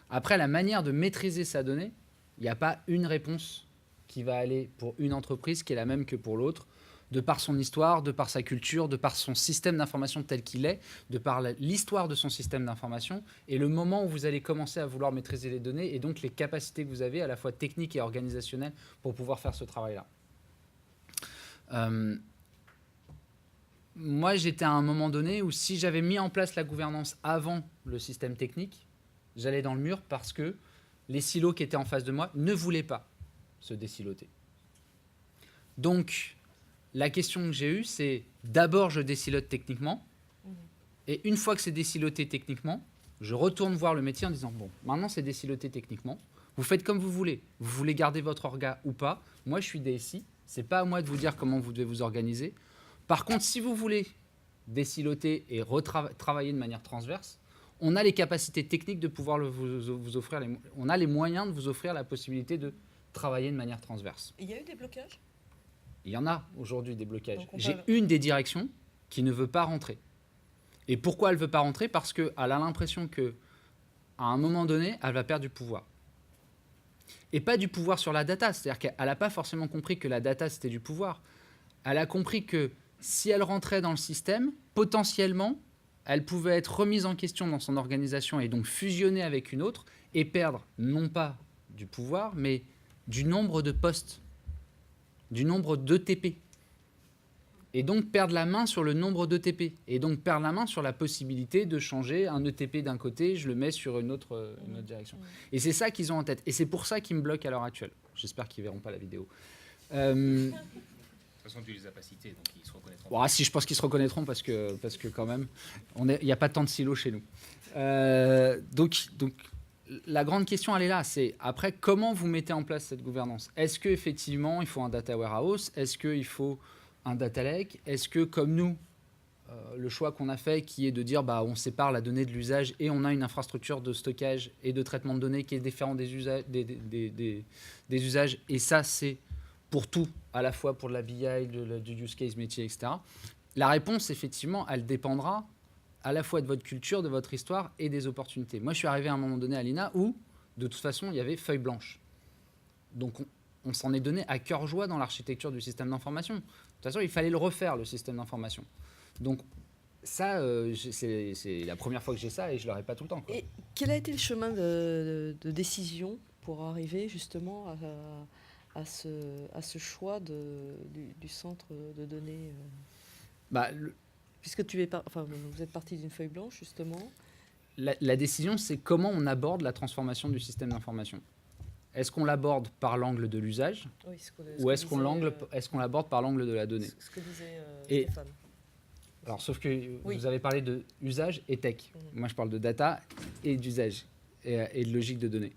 Après, la manière de maîtriser sa donnée, il n'y a pas une réponse qui va aller pour une entreprise qui est la même que pour l'autre, de par son histoire, de par sa culture, de par son système d'information tel qu'il est, de par l'histoire de son système d'information et le moment où vous allez commencer à vouloir maîtriser les données et donc les capacités que vous avez à la fois techniques et organisationnelles pour pouvoir faire ce travail-là. Moi, j'étais à un moment donné où si j'avais mis en place la gouvernance avant le système technique, j'allais dans le mur parce que les silos qui étaient en face de moi ne voulaient pas se désiloter. Donc, la question que j'ai eue, c'est d'abord je désilote techniquement, et une fois que c'est désiloté techniquement, je retourne voir le métier en disant bon, maintenant c'est désiloté techniquement, vous faites comme vous voulez garder votre orga ou pas, moi je suis DSI, c'est pas à moi de vous dire comment vous devez vous organiser. Par contre, si vous voulez désiloter et travailler de manière transverse, on a les capacités techniques de pouvoir vous offrir, on a les moyens de vous offrir la possibilité de travailler de manière transverse. Il y a eu des blocages ? Il y en a aujourd'hui des blocages. Donc J'ai une des directions qui ne veut pas rentrer. Et pourquoi elle ne veut pas rentrer ? Parce qu'elle a l'impression qu'à un moment donné, elle va perdre du pouvoir. Et pas du pouvoir sur la data. C'est-à-dire qu'elle n'a pas forcément compris que la data, c'était du pouvoir. Elle a compris que si elle rentrait dans le système, potentiellement, elle pouvait être remise en question dans son organisation et donc fusionner avec une autre et perdre non pas du pouvoir, mais du nombre de postes, du nombre d'ETP. Et donc perdre la main sur le nombre d'ETP. Et donc perdre la main sur la possibilité de changer un ETP d'un côté, je le mets sur une autre direction. Et c'est ça qu'ils ont en tête. Et c'est pour ça qu'ils me bloquent à l'heure actuelle. J'espère qu'ils ne verront pas la vidéo. De toute façon, tu les as pas cités, donc ils se reconnaîtront. Bon, si, je pense qu'ils se reconnaîtront parce que quand même, il n'y a pas tant de silos chez nous. Donc, la grande question, elle est là. C'est après, comment vous mettez en place cette gouvernance? Est-ce qu'effectivement, il faut un data warehouse? Est-ce qu'il faut un data lake? Est-ce que, comme nous, le choix qu'on a fait, qui est de dire on sépare la donnée de l'usage et on a une infrastructure de stockage et de traitement de données qui est différente des usages, et ça, c'est pour tout, à la fois pour la BI, du use case métier, etc. La réponse, effectivement, elle dépendra à la fois de votre culture, de votre histoire et des opportunités. Moi, je suis arrivé à un moment donné à l'INA où, de toute façon, il y avait feuille blanche. Donc, on s'en est donné à cœur joie dans l'architecture du système d'information. De toute façon, il fallait le refaire, le système d'information. Donc, ça, c'est la première fois que j'ai ça et je ne l'aurai pas tout le temps, quoi. Et quel a été le chemin de décision pour arriver justement à ce choix du centre de données Puisque vous êtes parti d'une feuille blanche, justement. La décision, c'est comment on aborde la transformation du système d'information. Est-ce qu'on l'aborde par l'angle de l'usage, ou est-ce qu'on l'aborde par l'angle de la donnée? Ce que disait Stéphane. Alors, sauf que vous avez parlé de usage et tech. Moi, je parle de data et d'usage et de logique de données.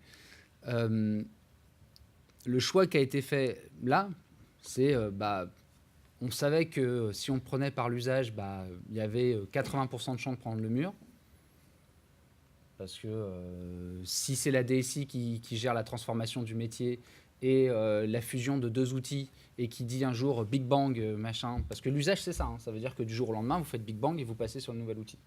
Le choix qui a été fait là, c'est on savait que si on prenait par l'usage, il y avait 80% de chances de prendre le mur. Parce que si c'est la DSI qui gère la transformation du métier et la fusion de deux outils et qui dit un jour Big Bang, machin, parce que l'usage c'est ça, ça veut dire que du jour au lendemain, vous faites Big Bang et vous passez sur le nouvel outil.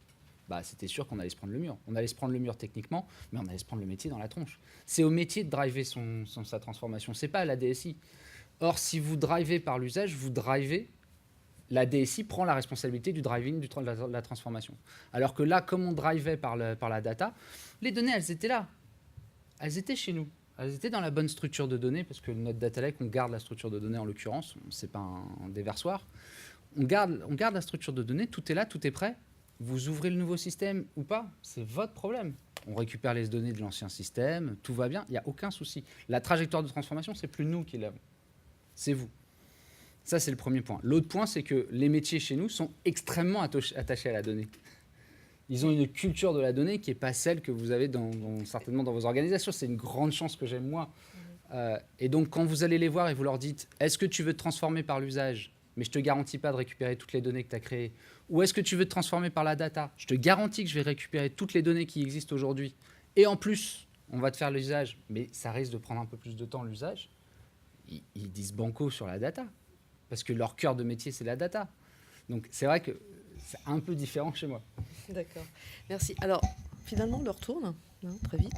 C'était sûr qu'on allait se prendre le mur. On allait se prendre le mur techniquement, mais on allait se prendre le métier dans la tronche. C'est au métier de driver sa transformation, c'est pas à la DSI. Or, si vous drivez par l'usage, vous drivez, la DSI prend la responsabilité du driving, de la transformation. Alors que là, comme on drivait par la data, les données, elles étaient là. Elles étaient chez nous. Elles étaient dans la bonne structure de données, parce que notre data lake, on garde la structure de données en l'occurrence, c'est pas un déversoir. On garde la structure de données, tout est là, tout est prêt. Vous ouvrez le nouveau système ou pas, c'est votre problème. On récupère les données de l'ancien système, tout va bien, il n'y a aucun souci. La trajectoire de transformation, c'est plus nous qui l'avons, c'est vous. Ça, c'est le premier point. L'autre point, c'est que les métiers chez nous sont extrêmement attachés à la donnée. Ils ont une culture de la donnée qui n'est pas celle que vous avez certainement dans vos organisations. C'est une grande chance que j'aime moi. Et donc, quand vous allez les voir et vous leur dites « Est-ce que tu veux te transformer par l'usage, mais je ne te garantis pas de récupérer toutes les données que tu as créées. Ou est-ce que tu veux te transformer par la data? Je te garantis que je vais récupérer toutes les données qui existent aujourd'hui. Et en plus, on va te faire l'usage, mais ça risque de prendre un peu plus de temps, l'usage. » Ils disent banco sur la data. Parce que leur cœur de métier, c'est la data. Donc, c'est vrai que c'est un peu différent chez moi. D'accord. Merci. Alors, finalement, on le retourne, très vite.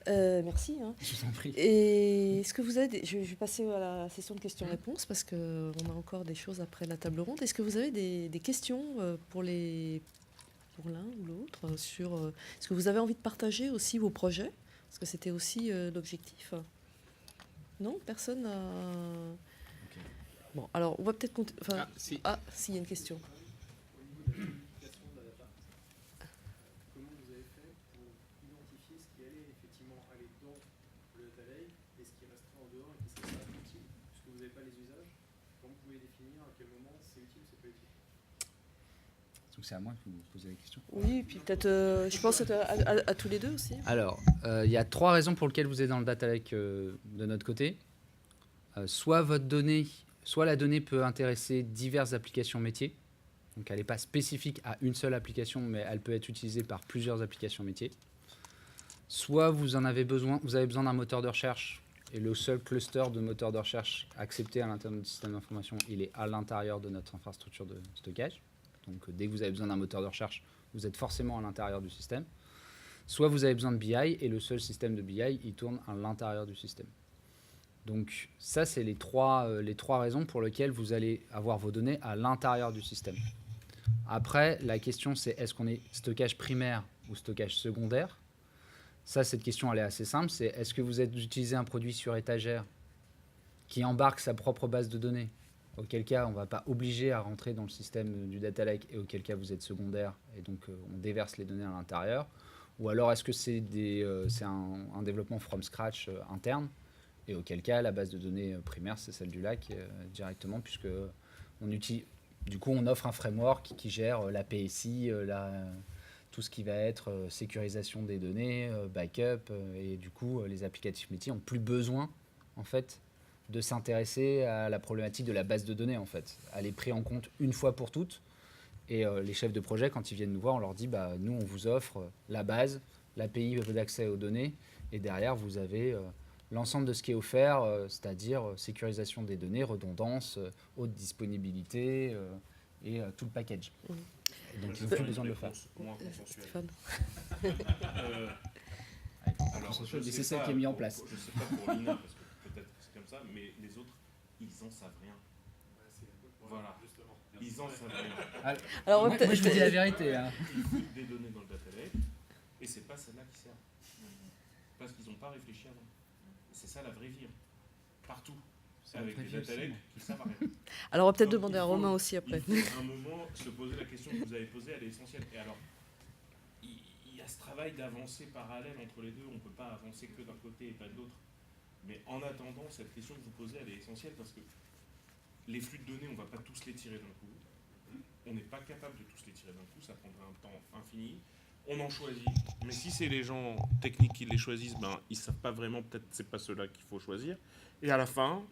Merci. Je vous en prie. Et est-ce que vous avez je vais passer à la session de questions-réponses parce qu'on a encore des choses après la table ronde. Est-ce que vous avez des questions pour l'un ou l'autre sur est-ce que vous avez envie de partager aussi vos projets? Parce que c'était aussi l'objectif. Non? Personne n'a... Bon, alors on va peut-être compter... s'il y a une question. C'est à moi que vous posez la question. Oui, puis peut-être, je pense à tous les deux aussi. Alors, il y a 3 raisons pour lesquelles vous êtes dans le data lake de notre côté. Soit la donnée peut intéresser diverses applications métiers. Donc, elle n'est pas spécifique à une seule application, mais elle peut être utilisée par plusieurs applications métiers. Soit vous avez besoin d'un moteur de recherche, et le seul cluster de moteurs de recherche accepté à l'intérieur du système d'information, il est à l'intérieur de notre infrastructure de stockage. Donc, dès que vous avez besoin d'un moteur de recherche, vous êtes forcément à l'intérieur du système. soit vous avez besoin de BI et le seul système de BI, il tourne à l'intérieur du système. Donc ça, c'est les trois raisons pour lesquelles vous allez avoir vos données à l'intérieur du système. Après, la question, c'est est-ce qu'on est stockage primaire ou stockage secondaire? Ça, cette question, elle est assez simple. C'est est-ce que vous utilisez un produit sur étagère qui embarque sa propre base de données, auquel cas on ne va pas obliger à rentrer dans le système du data lake et auquel cas vous êtes secondaire et donc on déverse les données à l'intérieur, ou alors est-ce que c'est un développement from scratch interne et auquel cas la base de données primaire c'est celle du lac directement, puisque du coup on offre un framework qui gère la PSI, tout ce qui va être sécurisation des données, backup, et du coup les applicatifs métiers n'ont plus besoin en fait de s'intéresser à la problématique de la base de données en fait. Elle est prise en compte une fois pour toutes, et les chefs de projet, quand ils viennent nous voir, on leur dit nous on vous offre la base, l'API d'accès aux données, et derrière vous avez l'ensemble de ce qui est offert, c'est-à-dire sécurisation des données, redondance, haute disponibilité et tout le package. Et donc ils n'ont plus besoin de le faire. Stéphane. C'est ça qui est mis en place. Je ne sais pas pour l'INA, parce que peut-être c'est comme ça, mais les autres, ils n'en savent rien. Voilà, ils n'en savent rien. Alors, moi, je vous dis la vérité. Hein. Ils foutent des données dans le data lake, et c'est pas celle-là qui sert. Parce qu'ils n'ont pas réfléchi avant. C'est ça la vraie vie. Partout. C'est avec les data lakes qui servent à rien. Alors on va peut-être demander à Romain aussi après. Il faut à un moment se poser la question que vous avez posée, elle est essentielle. Et alors, il y a ce travail d'avancer parallèle entre les deux. On ne peut pas avancer que d'un côté et pas de l'autre. Mais en attendant, cette question que vous posez, elle est essentielle parce que les flux de données, on ne va pas tous les tirer d'un coup. On n'est pas capable de tous les tirer d'un coup. Ça prendrait un temps infini. On en choisit. Mais si c'est les gens techniques qui les choisissent, ils ne savent pas vraiment, peut-être c'est pas ceux-là qu'il faut choisir. Et à la fin,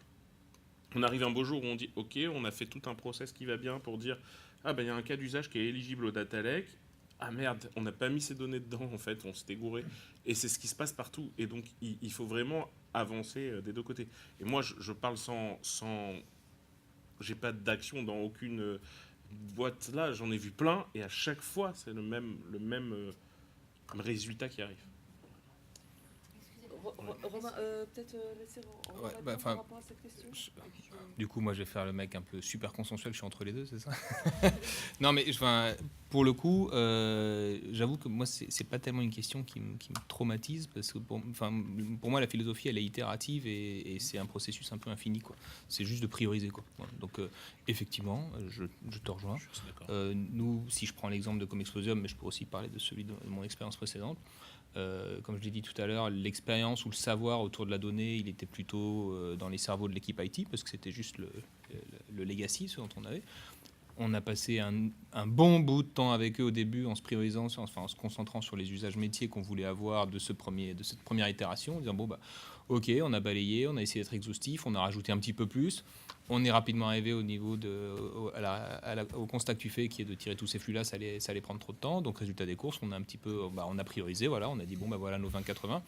on arrive un beau jour où on dit « Ok, on a fait tout un process qui va bien pour dire « Ah, il y a un cas d'usage qui est éligible au data lake. Ah merde, on n'a pas mis ces données dedans, en fait, on s'était gouré. » Et c'est ce qui se passe partout. Et donc, il faut vraiment avancer des deux côtés. Et moi, je parle sans j'ai pas d'action dans aucune boîte là, j'en ai vu plein. Et à chaque fois, c'est le même résultat qui arrive. Romain, peut-être laisser par rapport à cette question. Du coup, moi, je vais faire le mec un peu super consensuel. Je suis entre les deux, c'est ça? Non, mais pour le coup, j'avoue que moi, c'est pas tellement une question qui me traumatise, parce que pour moi, la philosophie, elle est itérative et c'est un processus un peu infini, quoi. C'est juste de prioriser, quoi. Voilà. Donc, effectivement, je te rejoins. Nous, si je prends l'exemple de Comexposium, mais je peux aussi parler de celui de mon expérience précédente. Comme je l'ai dit tout à l'heure, l'expérience ou le savoir autour de la donnée, il était plutôt dans les cerveaux de l'équipe IT, parce que c'était juste le legacy, ce dont on avait. On a passé un bon bout de temps avec eux au début en se priorisant, en se concentrant sur les usages métiers qu'on voulait avoir de cette première itération, en disant ok, on a balayé, on a essayé d'être exhaustif, on a rajouté un petit peu plus. On est rapidement arrivé au niveau au constat que tu fais, qui est de tirer tous ces flux-là, ça allait prendre trop de temps. Donc, résultat des courses, on a priorisé, voilà, on a dit voilà nos 20-80.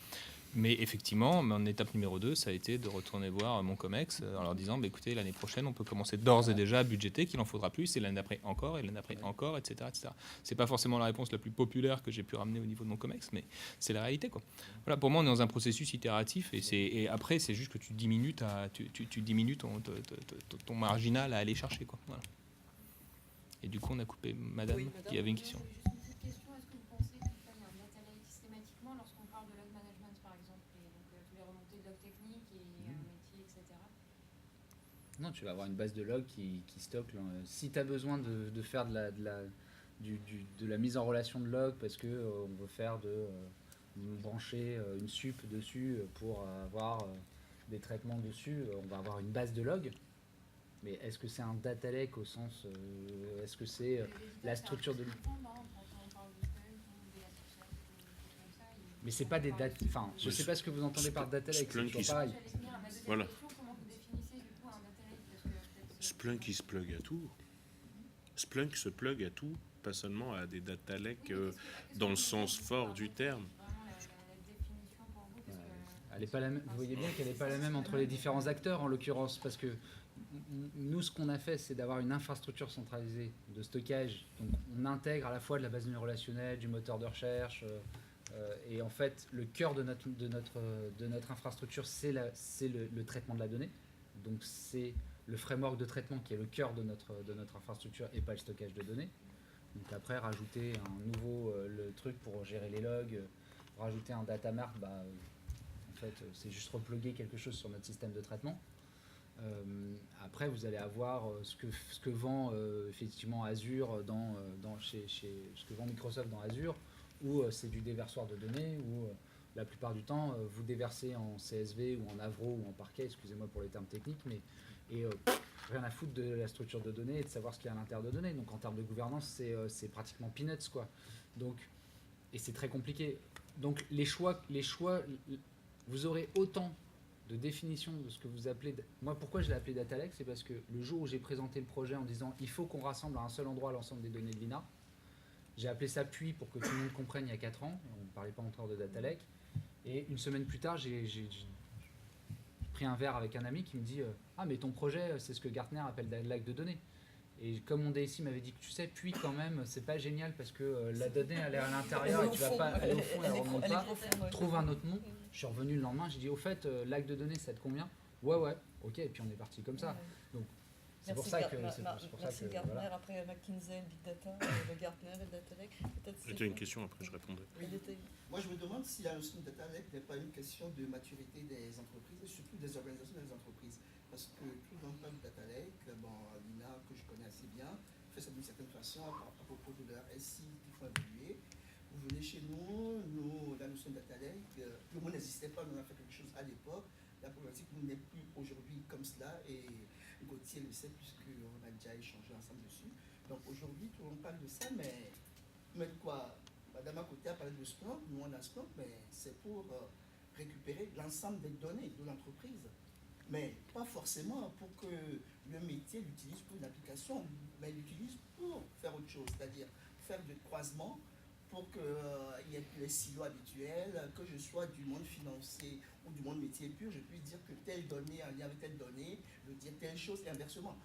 Mais effectivement, en étape numéro 2, ça a été de retourner voir mon COMEX en leur disant écoutez, l'année prochaine, on peut commencer d'ores et déjà à budgéter, qu'il en faudra plus, et l'année d'après encore, et l'année d'après encore, etc. C'est pas forcément la réponse la plus populaire que j'ai pu ramener au niveau de mon COMEX, mais c'est la réalité, quoi. Voilà, pour moi, on est dans un processus itératif, et après, c'est juste que tu diminues ton marginal à aller chercher, quoi. Voilà. Et du coup, on a coupé Madame, qui avait une question. Non, tu vas avoir une base de log qui stocke. Si tu as besoin de faire de la mise en relation de log parce qu'on veut faire brancher une sup dessus pour avoir des traitements dessus, on va avoir une base de log. Mais est-ce que c'est un data lake au sens... est-ce que c'est la structure de... Mais c'est pas des data... Enfin, je sais pas ce que vous entendez par data lake, c'est toujours pareil. Voilà. Splunk, il se plug à tout. Splunk se plug à tout, pas seulement à des data lakes dans le sens fort du terme. Elle est pas la même, vous voyez bien qu'elle n'est pas la même entre les différents acteurs, en l'occurrence, parce que nous, ce qu'on a fait, c'est d'avoir une infrastructure centralisée de stockage. Donc, on intègre à la fois de la base de données relationnelle, du moteur de recherche, Et en fait, le cœur de notre infrastructure, c'est le traitement de la donnée. Donc c'est le framework de traitement qui est le cœur de notre infrastructure et pas le stockage de données. Donc après, rajouter un nouveau le truc pour gérer les logs, rajouter un data mart, en fait, c'est juste repluguer quelque chose sur notre système de traitement. Après, vous allez avoir ce que vend effectivement Azure ce que vend Microsoft dans Azure, où c'est du déversoir de données, où la plupart du temps, vous déversez en CSV ou en Avro ou en Parquet, excusez-moi pour les termes techniques, et rien à foutre de la structure de données et de savoir ce qu'il y a à l'intérieur de données. Donc en termes de gouvernance, c'est pratiquement peanuts, quoi. Donc, et c'est très compliqué. Donc les choix, vous aurez autant de définition de ce que vous appelez... Moi, pourquoi je l'ai appelé Data Lake, c'est parce que le jour où j'ai présenté le projet en disant il faut qu'on rassemble à un seul endroit l'ensemble des données de l'INA, j'ai appelé ça Puis pour que tout le monde comprenne il y a 4 ans. On ne parlait pas encore de Data Lake. Et une semaine plus tard, j'ai pris un verre avec un ami qui me dit ah, mais ton projet, c'est ce que Gartner appelle Data Lake de données. Et comme mon DSI m'avait dit que tu sais, Puis quand même, c'est pas génial parce que la donnée elle est à l'intérieur et tu vas pas aller au fond et elle remonte pas. Trouve un autre nom. Je suis revenu le lendemain, j'ai dit au fait, lac de données, ça te convient? Ouais, ok, et puis on est parti comme ça. Donc c'est pour ça que. Merci Gartner, voilà. Après McKinsey, le Big Data, le Gartner et le Data Lake. J'ai une question, après je répondrai. Oui. Moi je me demande si la notion de Data Lake n'est pas une question de maturité des entreprises, et surtout des organisations des entreprises. Parce que tout le monde parle de Data Lake, l'INA que je connais assez bien, fait ça d'une certaine façon à propos de leur SI qui faut évoluer. Vous venez chez nous, la notion de Data Lake, le mot n'existait pas, nous on a fait quelque chose à l'époque. La problématique n'est plus aujourd'hui comme cela, et Gauthier le sait puisqu'on a déjà échangé ensemble dessus. Donc aujourd'hui, tout le monde parle de ça, mais quoi? Madame à côté a parlé de Splunk, nous on a Splunk, mais c'est pour récupérer l'ensemble des données de l'entreprise. Mais pas forcément pour que le métier l'utilise pour une application, mais l'utilise pour faire autre chose, c'est-à-dire faire du croisement pour qu'il y ait les silos habituels, que je sois du monde financier ou du monde métier pur, je puisse dire que telle donnée en lien avec telle donnée veut dire telle chose et inversement.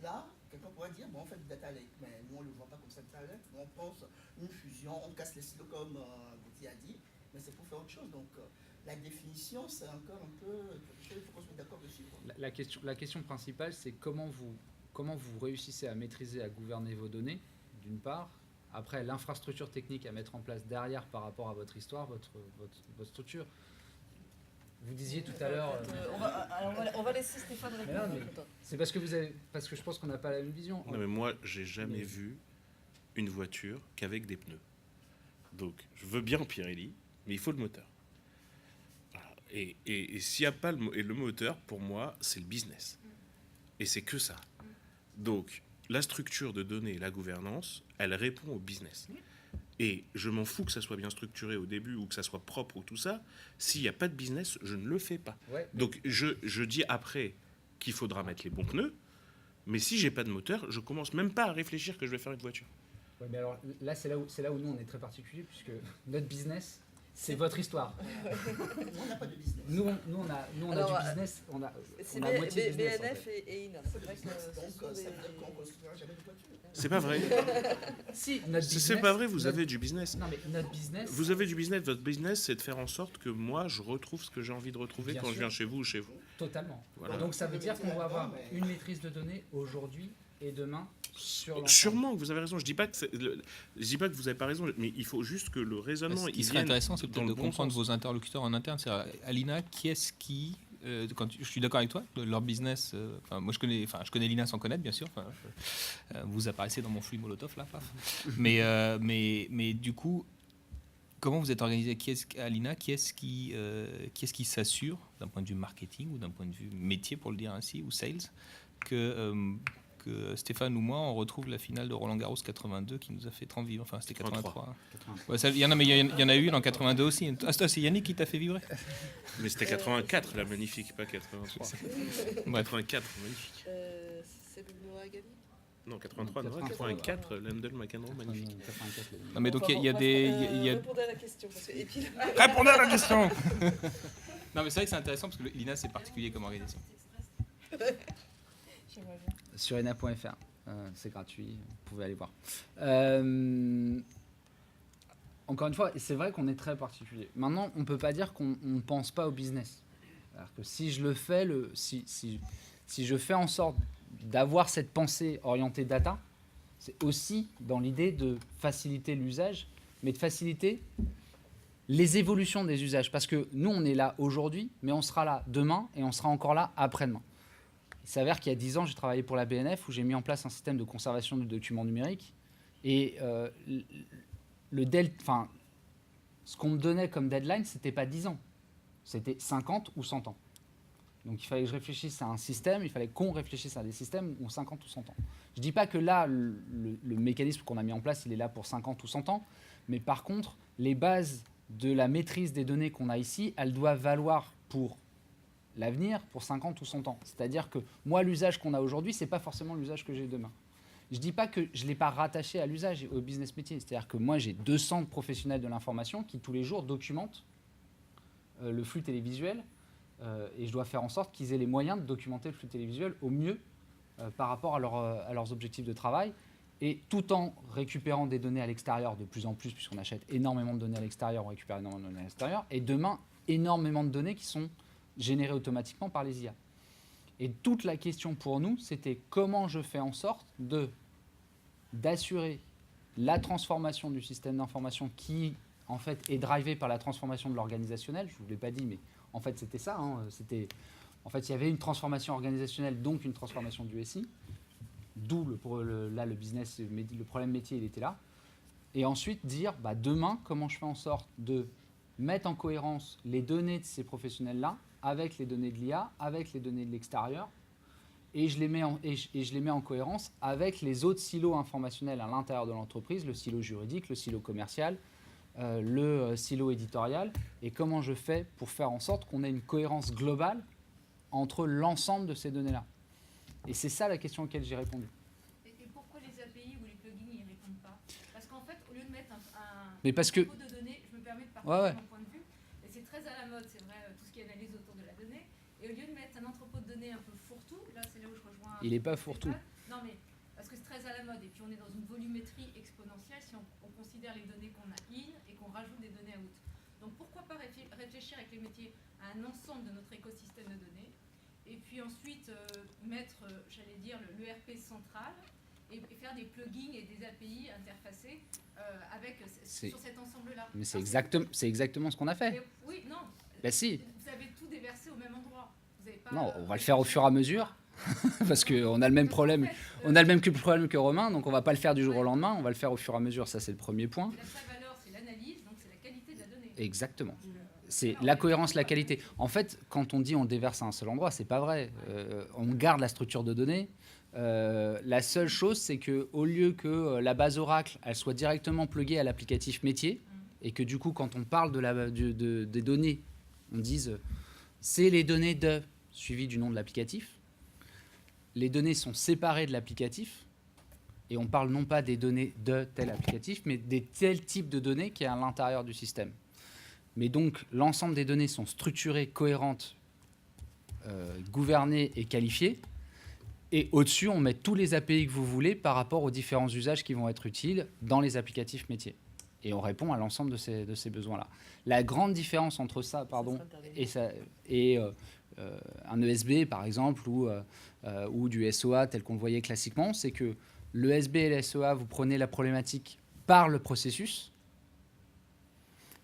Là, quelqu'un pourrait dire, bon, on fait du data lake, mais nous on ne le voit pas comme ça, data lake, nous on pense une fusion, on casse les silos comme Gauthier a dit, mais c'est pour faire autre chose. Donc la définition, c'est encore un peu quelque chose, il faut qu'on se mette d'accord dessus. La question principale, c'est comment vous réussissez à maîtriser, à gouverner vos données, d'une part. Après, l'infrastructure technique à mettre en place derrière par rapport à votre histoire, votre structure. Vous disiez tout à l'heure... on va laisser Stéphane répondre. C'est parce que je pense qu'on n'a pas la même vision. Non, mais moi, j'ai jamais vu une voiture qu'avec des pneus. Donc, je veux bien Pirelli, mais il faut le moteur. Voilà. Et s'il n'y a pas le moteur, pour moi, c'est le business. Et c'est que ça. Donc, la structure de données et la gouvernance, elle répond au business. Et je m'en fous que ça soit bien structuré au début ou que ça soit propre ou tout ça. S'il n'y a pas de business, je ne le fais pas. Ouais. Donc je dis après qu'il faudra mettre les bons pneus, mais si j'ai pas de moteur, je commence même pas à réfléchir que je vais faire une voiture. Ouais, mais alors là, c'est là où nous on est très particulier, puisque notre business, c'est votre histoire. On n'a pas de business. Nous on a du business. On a moitié business. BNF en fait. et INA. C'est vrai que donc ça veut dire qu'on ne construira jamais de voiture. C'est pas vrai. Si, notre business. C'est pas vrai, vous avez du business. Non, mais notre business. Vous avez du business. Votre business, c'est de faire en sorte que moi, je retrouve ce que j'ai envie de retrouver Bien quand sûr. je viens chez vous ou chez vous. Totalement. Voilà. Donc ça veut dire qu'on va avoir une maîtrise de données aujourd'hui et demain sur l'ensemble. Sûrement, vous avez raison. Je dis pas que vous avez pas raison, mais il faut juste que le raisonnement. Ce qui serait intéressant, c'est peut-être de comprendre vos interlocuteurs en interne. C'est à l'INA, qui est-ce qui je suis d'accord avec toi, leur business. Moi, je connais l'INA sans connaître, bien sûr. Vous apparaissez dans mon flux Molotov là, paf. mais du coup, comment vous êtes organisé à l'INA? Qui est-ce qui s'assure, d'un point de vue marketing ou d'un point de vue métier, pour le dire ainsi, ou sales, que Stéphane ou moi, on retrouve la finale de Roland Garros 82 qui nous a fait tant vivre. Enfin, c'était 83. Ouais, il y en a eu une en 82 aussi. Ah, c'est Yannick qui t'a fait vibrer. Mais c'était 84, la magnifique, pas 83. 84, magnifique. C'est le Noah-Gali? Non, 83, non, 84, Lendl McEnroe, magnifique. Non, mais donc il y a des... Répondez à la question. Répondez à la question. Non, mais c'est vrai que c'est intéressant parce que l'INA, c'est particulier comme organisation. Sur ina.fr, c'est gratuit, vous pouvez aller voir. encore une fois, c'est vrai qu'on est très particulier. Maintenant, on ne peut pas dire qu'on ne pense pas au business. Alors que si je le fais, si je fais en sorte d'avoir cette pensée orientée data, c'est aussi dans l'idée de faciliter l'usage, mais de faciliter les évolutions des usages. Parce que nous, on est là aujourd'hui, mais on sera là demain et on sera encore là après-demain. Il s'avère qu'il y a 10 ans, j'ai travaillé pour la BNF où j'ai mis en place un système de conservation du document numérique. Et ce qu'on me donnait comme deadline, ce n'était pas 10 ans. C'était 50 ou 100 ans. Donc il fallait que je réfléchisse à un système, il fallait qu'on réfléchisse à des systèmes où 50 ou 100 ans. Je ne dis pas que là, le mécanisme qu'on a mis en place, il est là pour 50 ou 100 ans, mais par contre, les bases de la maîtrise des données qu'on a ici, elles doivent valoir pour l'avenir, pour 50 ou 100 ans. C'est-à-dire que moi, l'usage qu'on a aujourd'hui, ce n'est pas forcément l'usage que j'ai demain. Je ne dis pas que je ne l'ai pas rattaché à l'usage et au business métier. C'est-à-dire que moi, j'ai 200 professionnels de l'information qui, tous les jours, documentent le flux télévisuel et je dois faire en sorte qu'ils aient les moyens de documenter le flux télévisuel au mieux par rapport à leurs objectifs de travail et tout en récupérant des données à l'extérieur de plus en plus, puisqu'on achète énormément de données à l'extérieur, on récupère énormément de données à l'extérieur, et demain, énormément de données qui sont générées automatiquement par les IA. Et toute la question pour nous, c'était comment je fais en sorte d'assurer la transformation du système d'information qui, en fait, est drivé par la transformation de l'organisationnel. Je ne vous l'ai pas dit, mais en fait, c'était ça. En fait, il y avait une transformation organisationnelle, donc une transformation du SI. D'où le business, le problème métier, il était là. Et ensuite, dire, demain, comment je fais en sorte de mettre en cohérence les données de ces professionnels-là avec les données de l'IA, avec les données de l'extérieur, et je les mets en cohérence avec les autres silos informationnels à l'intérieur de l'entreprise, le silo juridique, le silo commercial, le silo éditorial, et comment je fais pour faire en sorte qu'on ait une cohérence globale entre l'ensemble de ces données-là. Et c'est ça la question auquel j'ai répondu. Et pourquoi les API ou les plugins n'y répondent pas? Parce qu'en fait, au lieu de mettre Mais parce que... dépôt de données, je me permets de partager mon point de vue, et c'est très à la mode, c'est vrai, tout ce qui est analyse autour de la donnée, et au lieu de mettre un entrepôt de données un peu fourre-tout, là c'est là où je rejoins... Il n'est pas fourre-tout. Non mais, parce que c'est très à la mode, et puis on est dans une volumétrie exponentielle si on considère les données qu'on a in et qu'on rajoute des données out. Donc pourquoi pas réfléchir avec les métiers à un ensemble de notre écosystème de données, et puis ensuite mettre, j'allais dire, l'ERP central, et faire des plugins et des API interfacés sur cet ensemble-là. Mais c'est exactement ce qu'on a fait. Mais, oui, non. Si. Vous avez tout déversé au même endroit. Vous avez pas, non, on va le faire au fur et à mesure. Parce qu'on a le même problème. On a le même problème que Romain, donc on ne va pas le faire du jour au lendemain, on va le faire au fur et à mesure, ça c'est le premier point. La vraie valeur, c'est l'analyse, donc c'est la qualité de la donnée. Exactement. C'est la cohérence, la qualité. En fait, quand on dit on déverse à un seul endroit, c'est pas vrai. On garde la structure de données. La seule chose, c'est qu'au lieu que la base Oracle, elle soit directement pluguée à l'applicatif métier, et que du coup, quand on parle des données, on dise c'est les données de, suivi du nom de l'applicatif. Les données sont séparées de l'applicatif, et on parle non pas des données de tel applicatif, mais des tels types de données qui est à l'intérieur du système. Mais donc, l'ensemble des données sont structurées, cohérentes, gouvernées et qualifiées. Et au-dessus, on met tous les API que vous voulez par rapport aux différents usages qui vont être utiles dans les applicatifs métiers. Et on répond à l'ensemble de ces besoins-là. La grande différence entre ça, et un ESB, par exemple, ou du SOA tel qu'on le voyait classiquement, c'est que le ESB et le SOA, vous prenez la problématique par le processus,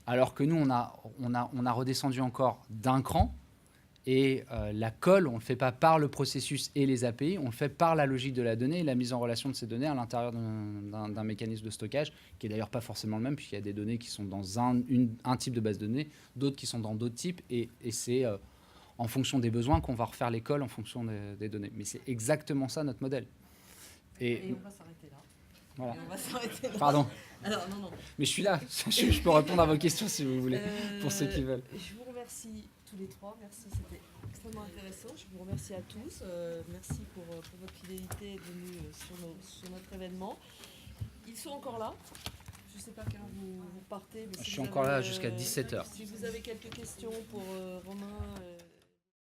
alors que nous, on a redescendu encore d'un cran, et la colle, on ne le fait pas par le processus et les API, on le fait par la logique de la donnée et la mise en relation de ces données à l'intérieur d'un mécanisme de stockage, qui n'est d'ailleurs pas forcément le même, puisqu'il y a des données qui sont dans un type de base de données, d'autres qui sont dans d'autres types, et c'est en fonction des besoins qu'on va refaire les colles en fonction des données. Mais c'est exactement ça notre modèle. Et on va s'arrêter là. Voilà. On va s'arrêter là. Pardon. Alors, non. Mais je suis là, je peux répondre à vos questions si vous voulez, pour ceux qui veulent. Je vous remercie tous les trois, merci, c'était extrêmement intéressant. Je vous remercie à tous, merci pour votre fidélité venue sur notre événement. Ils sont encore là, je ne sais pas quand vous partez. Mais si je suis encore là jusqu'à 17h. Si vous avez quelques questions pour Romain...